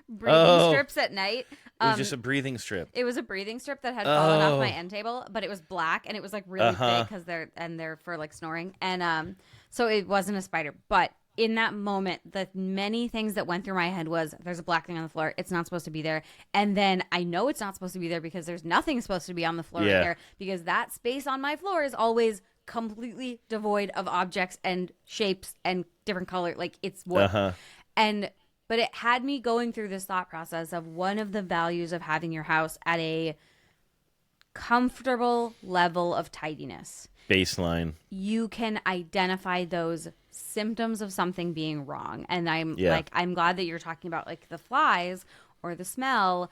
breathing strips at night. It was just a breathing strip. It was a breathing strip that had fallen off my end table, but it was black and it was like really thick because they're for like snoring. And so it wasn't a spider. But in that moment, the many things that went through my head was there's a black thing on the floor. It's not supposed to be there. And then I know it's not supposed to be there because there's nothing supposed to be on the floor right there, because that space on my floor is always completely devoid of objects and shapes and different color. Like it's wood. But it had me going through this thought process of one of the values of having your house at a comfortable level of tidiness. Baseline. You can identify those symptoms of something being wrong. And I'm glad that you're talking about like the flies or the smell,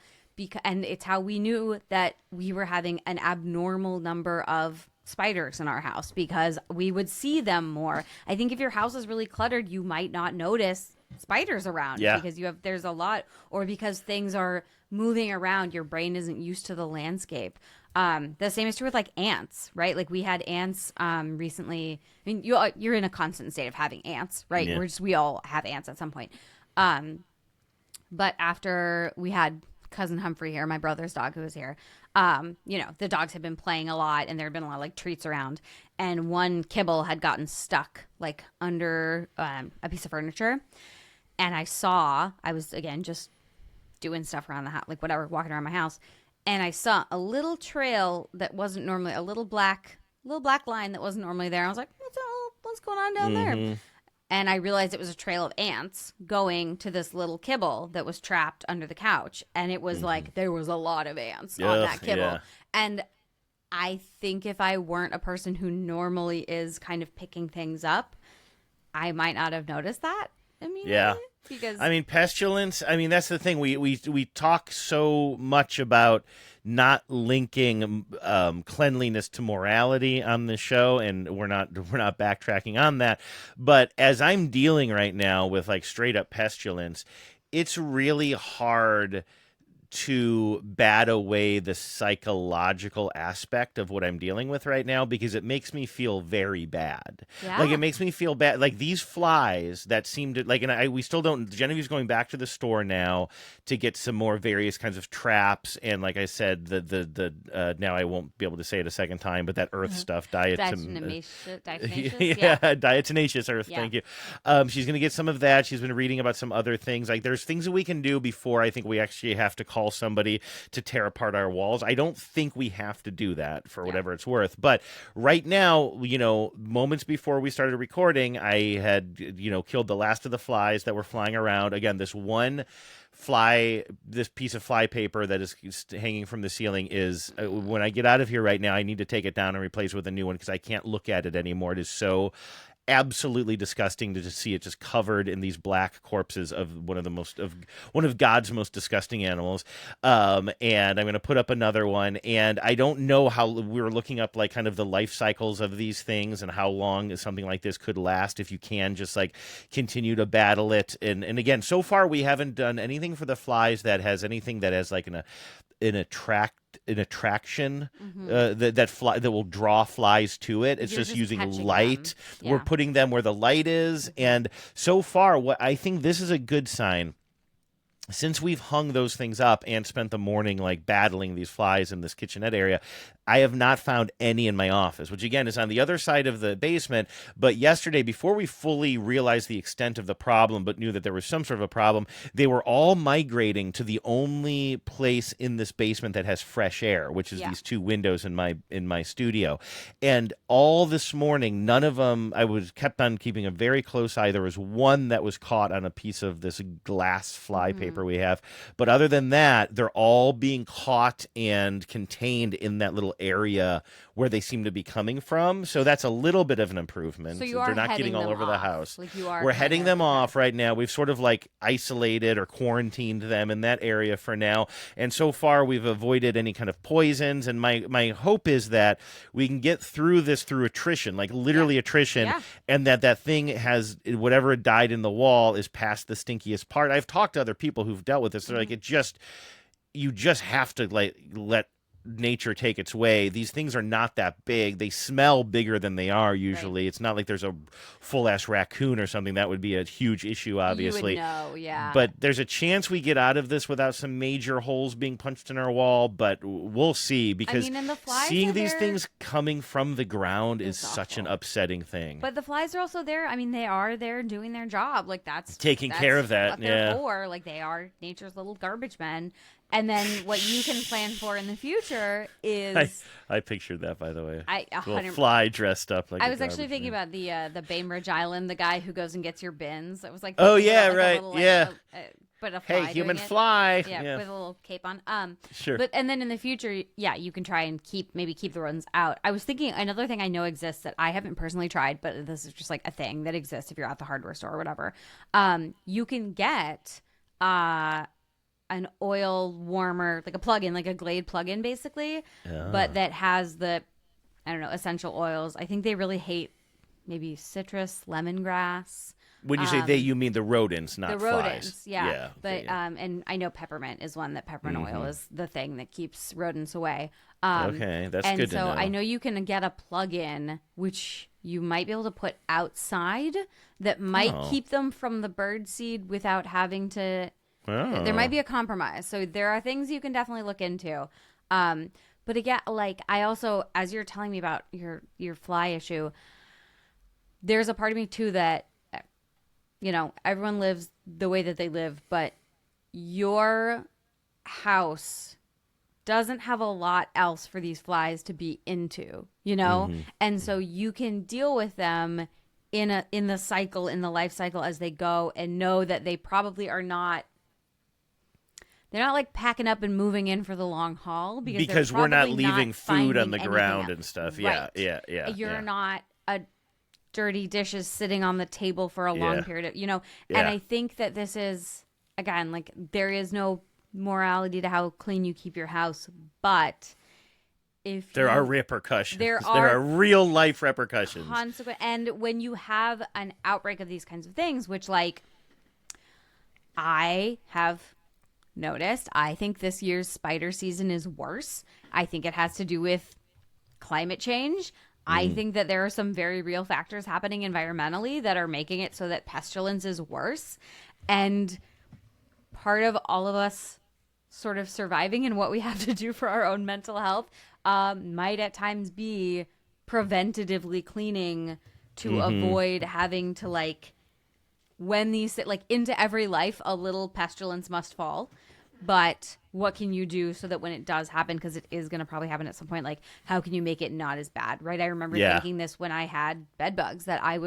and it's how we knew that we were having an abnormal number of spiders in our house because we would see them more. I think if your house is really cluttered, you might not notice spiders around because there's a lot, or because things are moving around, your brain isn't used to the landscape. The same is true with like ants, right? Like we had ants recently. I mean, you're in a constant state of having ants, right? Yeah. We all have ants at some point. But after we had cousin Humphrey here, my brother's dog who was here, the dogs had been playing a lot and there had been a lot of like treats around, and one kibble had gotten stuck like under a piece of furniture. And I was again just doing stuff around the house, like whatever, walking around my house, and I saw a little trail that wasn't normally, a little black line that wasn't normally there. I was like, what's going on down there? And I realized it was a trail of ants going to this little kibble that was trapped under the couch. And it was like, there was a lot of ants on that kibble. Yeah. And I think if I weren't a person who normally is kind of picking things up, I might not have noticed that immediately. Yeah. Because I mean, pestilence, that's the thing. We talk so much about not linking cleanliness to morality on the show, and we're not backtracking on that. But as I'm dealing right now with like straight up pestilence, it's really hard to bat away the psychological aspect of what I'm dealing with right now, because it makes me feel very bad. Yeah. Like it makes me feel bad. Like these flies that seem to like, and we still don't. Genevieve's going back to the store now to get some more various kinds of traps, and like I said, the now I won't be able to say it a second time, but that earth stuff, diatomaceous earth. Yeah. Thank you. She's gonna get some of that. She's been reading about some other things. Like there's things that we can do before I think we actually have to call somebody to tear apart our walls. I don't think we have to do that for whatever it's worth. But right now, moments before we started recording, I had, killed the last of the flies that were flying around. Again, this piece of fly paper that is hanging from the ceiling is, when I get out of here right now, I need to take it down and replace it with a new one because I can't look at it anymore. It is so absolutely disgusting to just see it just covered in these black corpses of one of God's most disgusting animals. And I'm going to put up another one, and I don't know how we were looking up like kind of the life cycles of these things and how long something like this could last if you can just like continue to battle it. And again, so far we haven't done anything for the flies that has anything that has like an attraction that will draw flies to it. It's just using light. Yeah. We're putting them where the light is, and so far, what I think this is a good sign. Since we've hung those things up and spent the morning like battling these flies in this kitchenette area, I have not found any in my office, which again is on the other side of the basement. But yesterday, before we fully realized the extent of the problem, but knew that there was some sort of a problem, they were all migrating to the only place in this basement that has fresh air, which is these two windows in my studio. And all this morning, none of them, kept on keeping a very close eye. There was one that was caught on a piece of this glass fly paper we have, but other than that, they're all being caught and contained in that little area where they seem to be coming from. So that's a little bit of an improvement. So they're not getting all over the house. Like we're heading them off right now. We've sort of like isolated or quarantined them in that area for now, and so far we've avoided any kind of poisons. And my hope is that we can get through this through attrition, like literally attrition, and that thing has whatever it died in the wall is past the stinkiest part. I've talked to other people who've dealt with this. They're like, you just have to like let nature take its way. These things are not that big. They smell bigger than they are usually. Right. It's not like there's a full-ass raccoon or something. That would be a huge issue, obviously. You would know, yeah. But there's a chance we get out of this without some major holes being punched in our wall, but we'll see, because and the flies seeing are these there. things coming from the ground is It's such an awful. upsetting thing. But the flies are also there. I mean, they are there doing their job. Like that's Taking care of that, what they're yeah. for. Like they are nature's little garbage men. And then what you can plan for in the future is I pictured that, by the way. Little 100. fly dressed up like I a was actually garbage thinking man. about the Bainbridge Island, the guy who goes and gets your bins. It was like Oh, with yeah, like, right, a little, yeah. but a fly Hey, human doing it. fly. Yeah, with a little cape on. Sure. But and then in the future, yeah, you can try and keep the rodents out. I was thinking another thing I know exists that I haven't personally tried, but this is just like a thing that exists if you're at the hardware store or whatever. You can get an oil warmer, like a plug-in, like a Glade plug-in, basically, but that has the, I don't know, essential oils. I think they really hate maybe citrus, lemongrass. When you say they, you mean the rodents, not The flies. rodents, yeah. But okay, yeah. and I know peppermint is one that peppermint oil is the thing that keeps rodents away. Okay, that's and good to so know. I know you can get a plug-in which you might be able to put outside that might keep them from the bird seed without having to. There might be a compromise. So there are things you can definitely look into. But again, like I also, as you're telling me about your fly issue, there's a part of me too that, you know, everyone lives the way that they live, but your house doesn't have a lot else for these flies to be into, you know? And so you can deal with them in the life cycle as they go, and know that they probably are not. They're not like packing up and moving in for the long haul because they're we're not probably leaving food on the finding ground anything and stuff. Right. Yeah. You're not a dirty dishes sitting on the table for a long period of, you know. And I think that this is, again, like there is no morality to how clean you keep your house, but if there are repercussions. There are real life repercussions. And when you have an outbreak of these kinds of things, which like I have noticed, I think this year's spider season is worse. I think it has to do with climate change. I think that there are some very real factors happening environmentally that are making it so that pestilence is worse. And part of all of us sort of surviving and what we have to do for our own mental health might at times be preventatively cleaning to avoid having to like, when these, like into every life, a little pestilence must fall. But what can you do so that when it does happen, because it is going to probably happen at some point, like how can you make it not as bad, right? I remember thinking this when I had bed bugs, that I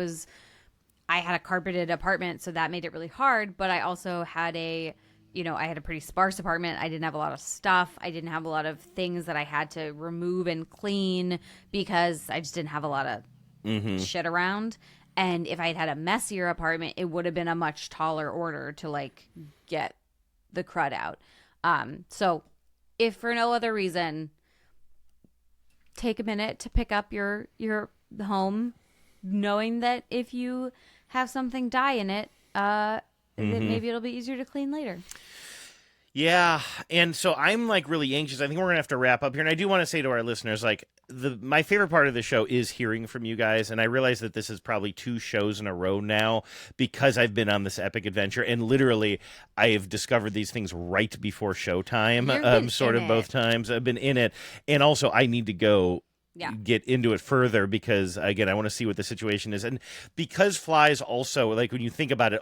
had a carpeted apartment, so that made it really hard. But I also had I had a pretty sparse apartment. I didn't have a lot of stuff. I didn't have a lot of things that I had to remove and clean because I just didn't have a lot of shit around. And if I had a messier apartment, it would have been a much taller order to like get the crud out. So if for no other reason, take a minute to pick up your home, knowing that if you have something die in it, that maybe it'll be easier to clean later. Yeah, and so I'm like really anxious. I think we're gonna have to wrap up here, and I do want to say to our listeners, like my favorite part of the show is hearing from you guys, and I realize that this is probably 2 shows in a row now because I've been on this epic adventure, and literally I have discovered these things right before showtime. Sort of both times I've been in it, and also I need to go. Get into it further because again I want to see what the situation is, and because flies also, like when you think about it,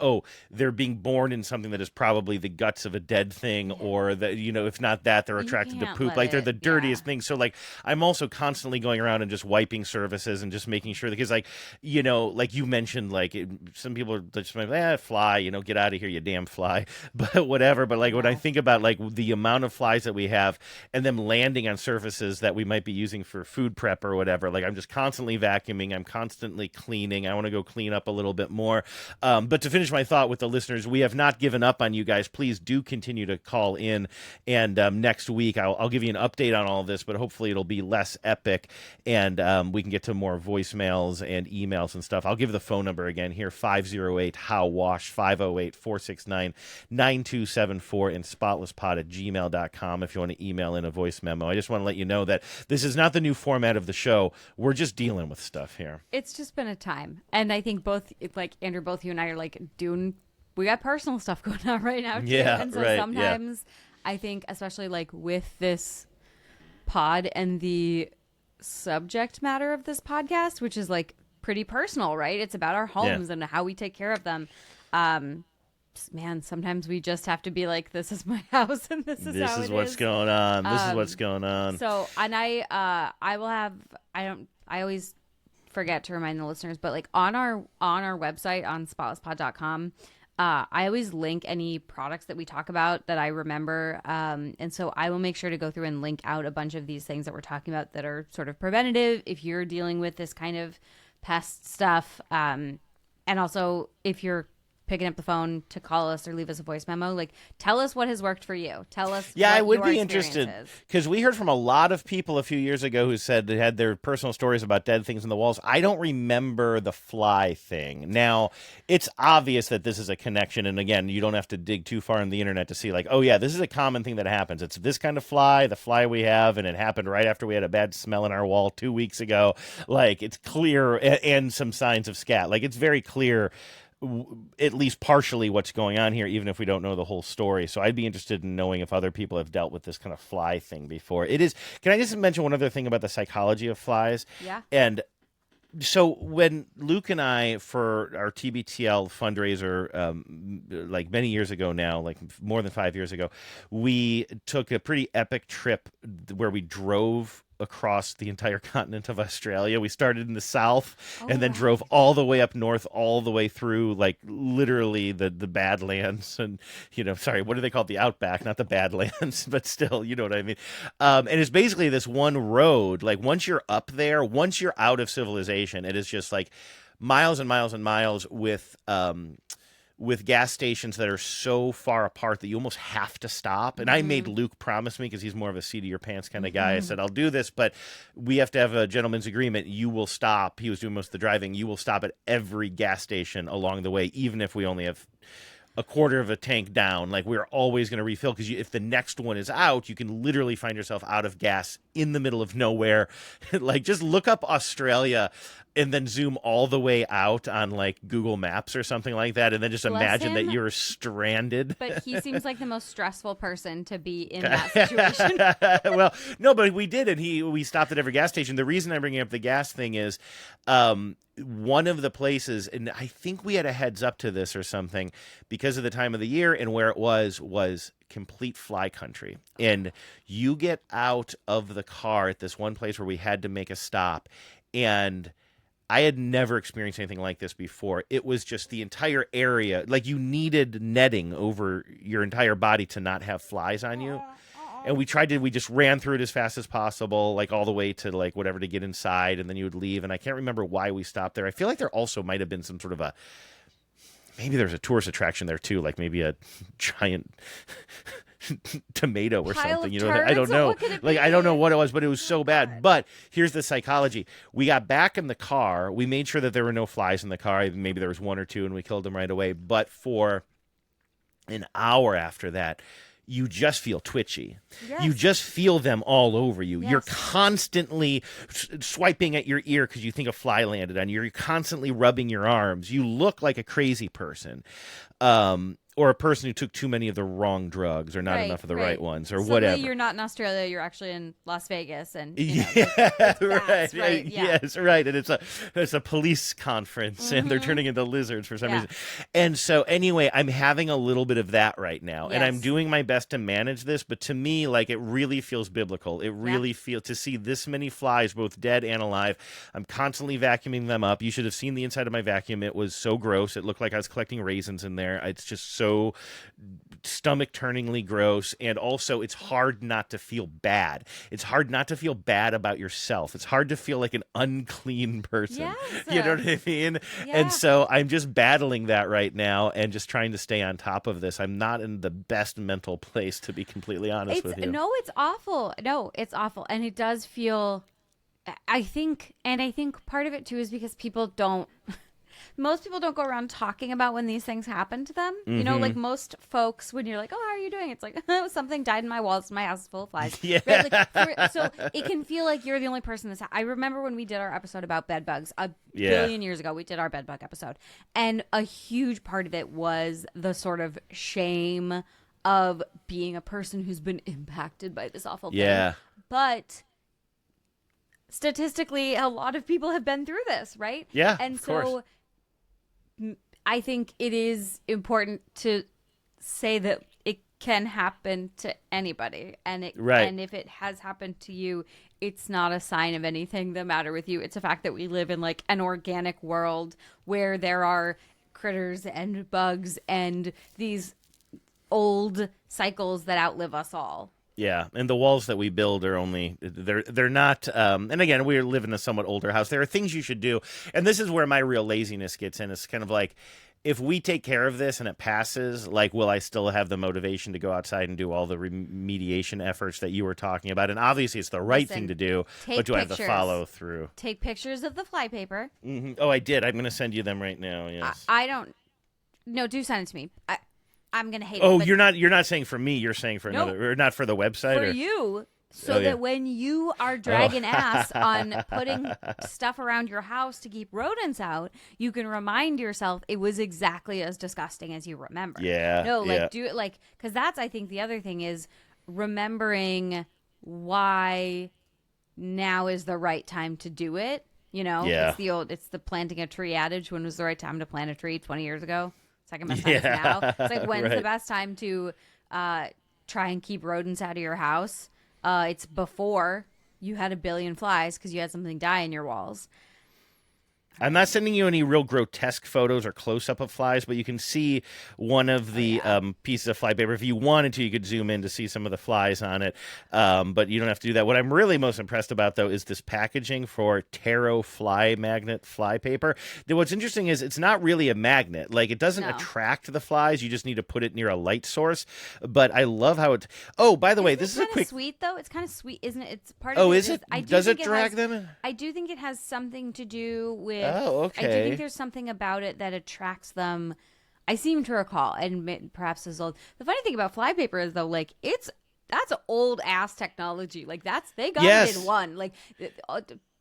they're being born in something that is probably the guts of a dead thing, or that, you know, if not that, they're attracted to poop, like they're the dirtiest things. So like I'm also constantly going around and just wiping surfaces and just making sure, because like, you know, like you mentioned, like some people are just like, fly, you know, get out of here, you damn fly, but whatever. But like when I think about like the amount of flies that we have and them landing on surfaces that we might be using for food prep or whatever. Like I'm just constantly vacuuming. I'm constantly cleaning. I want to go clean up a little bit more. But to finish my thought with the listeners, we have not given up on you guys. Please do continue to call in. And next week, I'll give you an update on all of this, but hopefully it'll be less epic. And we can get to more voicemails and emails and stuff. I'll give the phone number again here, 508-HOW-WASH, 508-469-9274, and spotlesspod@gmail.com if you want to email in a voice memo. I just want to let you know that this is not the new format of the show. We're just dealing with stuff here. It's just been a time. And I think both, like Andrew, both you and I are like we got personal stuff going on right now too. Yeah, and so right, sometimes I think, especially like with this pod and the subject matter of this podcast, which is like pretty personal, right? It's about our homes and how we take care of them. Man, sometimes we just have to be like, this is my house and this is what's going on. This is what's going on. So, and I always forget to remind the listeners, but like on our website on spotlesspod.com, I always link any products that we talk about that I remember. And so I will make sure to go through and link out a bunch of these things that we're talking about that are sort of preventative if you're dealing with this kind of pest stuff. And also if you're picking up the phone to call us or leave us a voice memo, like tell us what has worked for you. Tell us I what would your be interested, experience is. because we heard from a lot of people a few years ago who said they had their personal stories about dead things in the walls. I don't remember the fly thing. Now, it's obvious that this is a connection, and again, you don't have to dig too far on the internet to see like, oh yeah, this is a common thing that happens. It's this kind of fly, the fly we have, and it happened right after we had a bad smell in our wall 2 weeks ago. Like, it's clear, and some signs of scat. Like, it's very clear, at least partially, what's going on here, even if we don't know the whole story. So I'd be interested in knowing if other people have dealt with this kind of fly thing before. It is. Can I just mention one other thing about the psychology of flies? Yeah. And so when Luke and I, for our TBTL fundraiser, like many years ago now, like more than 5 years ago, we took a pretty epic trip where we drove across the entire continent of Australia. We started in the south and then drove all the way up north, all the way through, like, literally the Badlands and, sorry, what do they call it? The outback, not the Badlands, but still, you know what I mean? And it's basically this one road. Like, once you're up there, once you're out of civilization, it is just like miles and miles and miles with gas stations that are so far apart that you almost have to stop. And I made Luke promise me, because he's more of a seat of your pants kind of guy. I said, I'll do this, but we have to have a gentleman's agreement. You will stop. He was doing most of the driving. You will stop at every gas station along the way, even if we only have a quarter of a tank down. Like, we're always going to refill, because if the next one is out, you can literally find yourself out of gas in the middle of nowhere. Like, just look up Australia and then zoom all the way out on like Google Maps or something like that, and then just imagine that you're stranded. But he seems like the most stressful person to be in that situation. Well, no, but we did, and we stopped at every gas station. The reason I'm bringing up the gas thing is one of the places, and I think we had a heads up to this or something because of the time of the year and where it was complete fly country. And you get out of the car at this one place where we had to make a stop, and I had never experienced anything like this before. It was just the entire area. Like, you needed netting over your entire body to not have flies on you. And we just ran through it as fast as possible, like all the way to like whatever to get inside. And then you would leave. And I can't remember why we stopped there. I feel like there also might have been some sort of maybe there's a tourist attraction there too. Like maybe a giant tomato or Pile something, of I don't turds? know. What could it Like, be? I don't know what it was, but it was so bad. But here's the psychology. We got back in the car. We made sure that there were no flies in the car. Maybe there was one or two, and we killed them right away. But for an hour after that, you just feel twitchy. Yes. You just feel them all over you. Yes. You're constantly swiping at your ear because you think a fly landed on you. You're constantly rubbing your arms. You look like a crazy person. Or a person who took too many of the wrong drugs, or not enough of the right ones, or Suddenly whatever. You're not in Australia. You're actually in Las Vegas, and right. right? Yeah. Yes, right. And it's a police conference, and they're turning into lizards for some reason. And so anyway, I'm having a little bit of that right now, and I'm doing my best to manage this. But to me, like, it really feels biblical. It really feels to see this many flies, both dead and alive. I'm constantly vacuuming them up. You should have seen the inside of my vacuum. It was so gross. It looked like I was collecting raisins in there. It's just so so stomach-turningly gross, and also it's hard not to feel bad. It's hard not to feel bad about yourself. It's hard to feel like an unclean person. Yes. You know what I mean? Yeah. And so I'm just battling that right now and just trying to stay on top of this. I'm not in the best mental place, to be completely honest with you. No, it's awful. No, it's awful. And it does feel, I think part of it too is because most people don't go around talking about when these things happen to them. You know, like most folks, when you're like, oh, how are you doing? It's like, oh, something died in my walls. My house is full of flies. Yeah. Right? So it can feel like you're the only person that's. I remember when we did our episode about bed bugs a billion years ago, we did our bed bug episode. And a huge part of it was the sort of shame of being a person who's been impacted by this awful thing. But statistically, a lot of people have been through this, right? Yeah, and of so course. I think it is important to say that it can happen to anybody, and and if it has happened to you, it's not a sign of anything the matter with you. It's a fact that we live in like an organic world where there are critters and bugs and these old cycles that outlive us all. Yeah, and the walls that we build are only they're not. And again, we live in a somewhat older house. There are things you should do, and this is where my real laziness gets in. It's kind of like, if we take care of this and it passes, like, will I still have the motivation to go outside and do all the remediation efforts that you were talking about? And obviously, it's the right thing to do, but do I have to follow through? Take pictures of the flypaper. Mm-hmm. Oh, I did. I'm going to send you them right now. Yes. I don't. No, do send it to me. I'm gonna hate it. Oh, you're not saying for me. You're saying for another, or not for the website. For you, so that when you are dragging ass on putting stuff around your house to keep rodents out, you can remind yourself it was exactly as disgusting as you remember. Yeah. No, like do it like, because that's, I think the other thing is remembering why now is the right time to do it. You know, it's the planting a tree adage. When was the right time to plant a tree 20 years ago? Second best time is now. It's like, when's the best time to try and keep rodents out of your house? It's before you had a billion flies because you had something die in your walls. I'm not sending you any real grotesque photos or close-up of flies, but you can see one of the pieces of flypaper. If you wanted to, you could zoom in to see some of the flies on it, but you don't have to do that. What I'm really most impressed about, though, is this packaging for Taro fly magnet flypaper. What's interesting is it's not really a magnet. Like, it doesn't attract the flies. You just need to put it near a light source. But I love how it... Oh, by the way, this is a quick... sweet, though? It's kind of sweet, isn't it? It's part of is it? Does it drag them in? I do think it has something to do with... Oh, okay. I do think there's something about it that attracts them. I seem to recall, and perhaps this is old. The funny thing about flypaper is, though, like, that's old ass technology. Like, they got it in one. Like,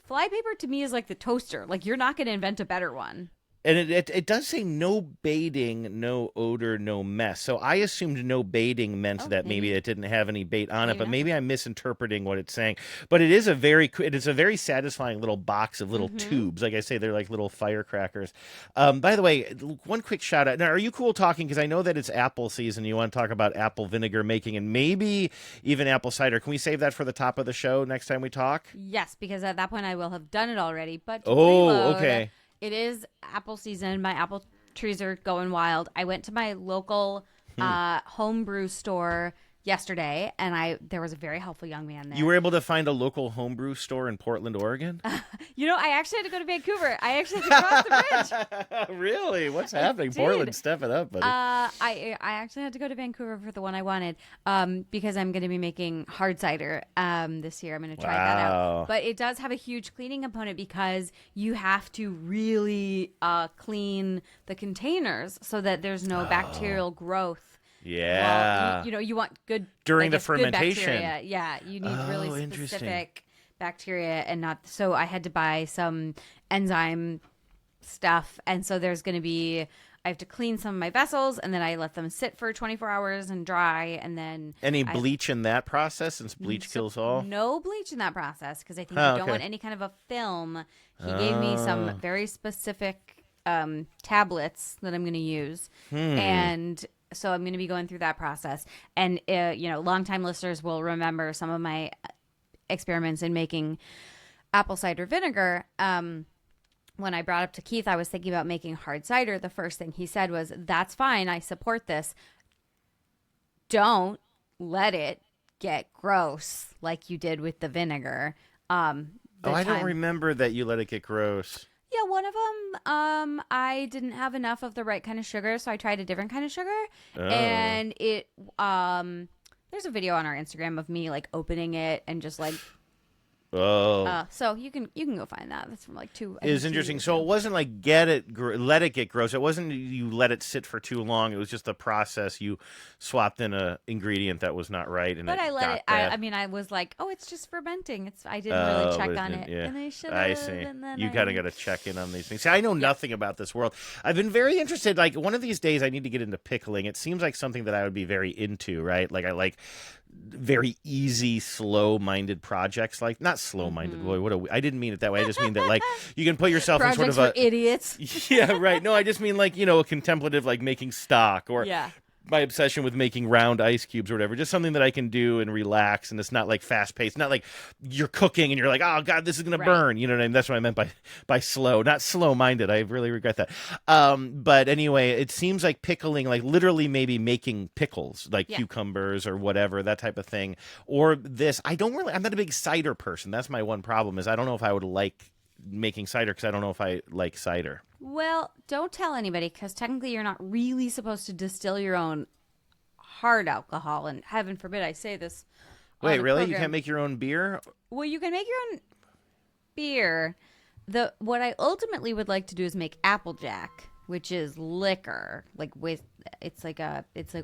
flypaper to me is like the toaster. Like, you're not going to invent a better one. And it does say no baiting, no odor, no mess. So I assumed no baiting meant that maybe it didn't have any bait on it, but maybe I'm misinterpreting what it's saying. But it is a very satisfying little box of little tubes. Like I say, they're like little firecrackers. By the way, one quick shout out. Now, are you cool talking? Because I know that it's apple season. You want to talk about apple vinegar making and maybe even apple cider. Can we save that for the top of the show next time we talk? Yes, because at that point I will have done it already. But okay. It is apple season. My apple trees are going wild. I went to my local homebrew store yesterday, and there was a very helpful young man there. You were able to find a local homebrew store in Portland, Oregon? I actually had to go to Vancouver. I actually had to cross the bridge. Really? What's happening? Portland, step it up, buddy. I actually had to go to Vancouver for the one I wanted because I'm going to be making hard cider this year. I'm going to try that out. But it does have a huge cleaning component because you have to really clean the containers so that there's no bacterial growth. Yeah. Well, you want good during the fermentation. Good bacteria. Yeah, you need really specific bacteria and not. So I had to buy some enzyme stuff, and so there's going to be. I have to clean some of my vessels, and then I let them sit for 24 hours and dry, and then any bleach in that process, since bleach kills all. No bleach in that process because I think you don't want any kind of a film. He gave me some very specific tablets that I'm going to use, and. So I'm going to be going through that process. And, longtime listeners will remember some of my experiments in making apple cider vinegar. when I brought up to Keith, I was thinking about making hard cider. The first thing he said was, "That's fine. I support this. Don't let it get gross like you did with the vinegar." I don't remember that you let it get gross. Yeah, one of them, I didn't have enough of the right kind of sugar, so I tried a different kind of sugar, and it, there's a video on our Instagram of me like opening it and just like. So you can go find that. That's from like It's interesting. So it wasn't like let it get gross. It wasn't you let it sit for too long. It was just the process. You swapped in a ingredient that was not right, and but I let it. I mean, I was like, oh, it's just fermenting. I didn't really check on it, yeah. and I should. I see. You kind of got to check in on these things. See, I know nothing about this world. I've been very interested. Like one of these days, I need to get into pickling. It seems like something that I would be very into. Right? Like I like very easy, slow-minded projects. Like not slow-minded. Boy, I didn't mean it that way. I just mean that like you can put yourself in sort of for idiots. Yeah, right. No, I just mean like a contemplative, like making stock or. Yeah. My obsession with making round ice cubes or whatever, just something that I can do and relax, and it's not like fast paced, not like you're cooking and you're like, oh God, this is gonna burn. You know what I mean? That's what I meant by slow, not slow minded. I really regret that. But anyway, it seems like pickling, like literally maybe making pickles, like cucumbers or whatever, that type of thing. Or this, I'm not a big cider person. That's my one problem is I don't know if I would like making cider because I don't know if I like cider. Well, don't tell anybody because technically you're not really supposed to distill your own hard alcohol, and heaven forbid I say this. Wait, really? Program. You can't make your own beer? Well, you can make your own beer. What I ultimately would like to do is make Applejack, which is liquor, it's like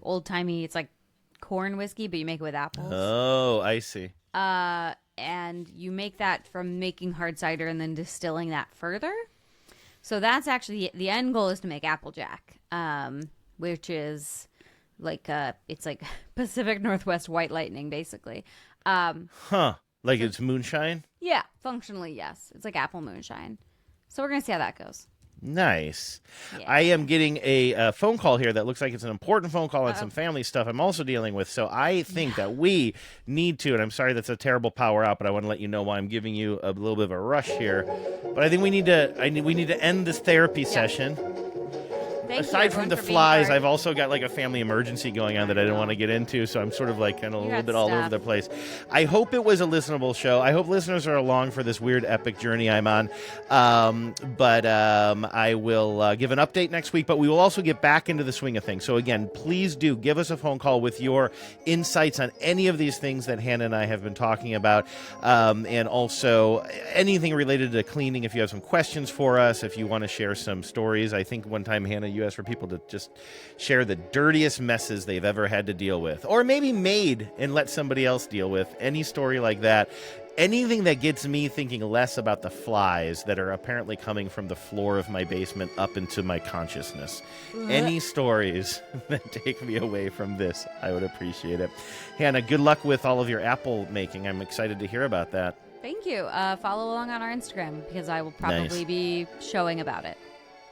old timey. It's like corn whiskey, but you make it with apples. Oh, I see. And you make that from making hard cider and then distilling that further. So that's actually the end goal is to make Applejack, which is it's like Pacific Northwest White Lightning, basically. Like it's moonshine? Yeah, functionally, yes. It's like apple moonshine. So we're going to see how that goes. Nice. Yeah. I am getting a phone call here that looks like it's an important phone call on some family stuff I'm also dealing with. So I think that we need to, and I'm sorry that's a terrible power out, but I want to let you know why I'm giving you a little bit of a rush here. But I think we need to end this therapy session. Aside from the flies, I've also got like a family emergency going on that I didn't want to get into, so I'm sort of like kind of a little bit all over the place. I hope it was a listenable show. I hope listeners are along for this weird epic journey I'm on. But I will give an update next week, but we will also get back into the swing of things. So again, please do give us a phone call with your insights on any of these things that Hannah and I have been talking about, and also anything related to cleaning. If you have some questions for us, if you want to share some stories. I think one time, Hannah, you asked for people to just share the dirtiest messes they've ever had to deal with, or maybe made and let somebody else deal with. Any story like that. Anything that gets me thinking less about the flies that are apparently coming from the floor of my basement up into my consciousness. Any stories that take me away from this, I would appreciate it. Hannah, good luck with all of your apple making. I'm excited to hear about that. Thank you. Follow along on our Instagram because I will probably be showing about it.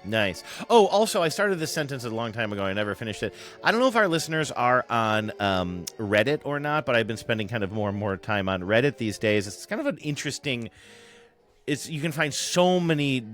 Nice. Oh, also, I started this sentence a long time ago. I never finished it. I don't know if our listeners are on Reddit or not, but I've been spending kind of more and more time on Reddit these days. It's kind of an interesting... you can find so many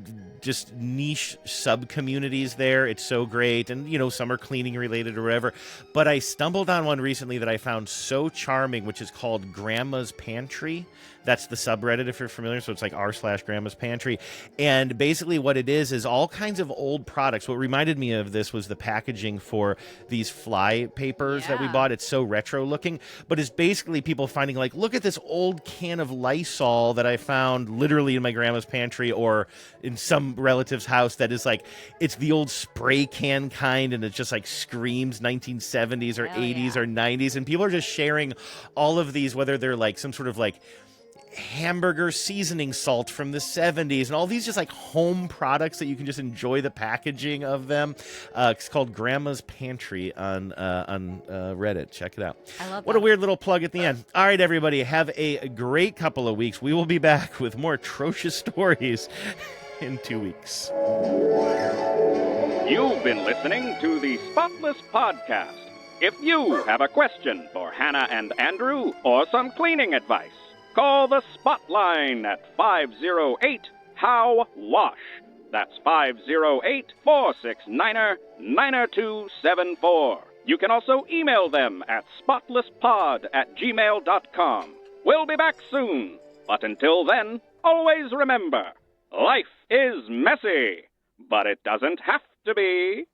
just niche sub-communities there. It's so great. And, some are cleaning related or whatever. But I stumbled on one recently that I found so charming, which is called Grandma's Pantry. That's the subreddit, if you're familiar. So it's like r/Grandma's Pantry. And basically what it is all kinds of old products. What reminded me of this was the packaging for these fly papers that we bought. It's so retro looking. But it's basically people finding like, look at this old can of Lysol that I found literally in my grandma's pantry or in some relative's house that is like, it's the old spray can kind, and it just like screams 1970s or 80s or 90s. And people are just sharing all of these, whether they're like some sort of like hamburger seasoning salt from the 70s and all these just like home products that you can just enjoy the packaging of them. It's called Grandma's Pantry on Reddit. Check it out. I love what that. A weird little plug at the end. All right, everybody, have a great couple of weeks. We will be back with more atrocious stories in 2 weeks. You've been listening to the Spotless Podcast. If you have a question for Hannah and Andrew or some cleaning advice, call the Spotline at 508-HOW-WASH. That's 508-469-9274. You can also email them at spotlesspod@gmail.com. We'll be back soon. But until then, always remember, life is messy, but it doesn't have to be.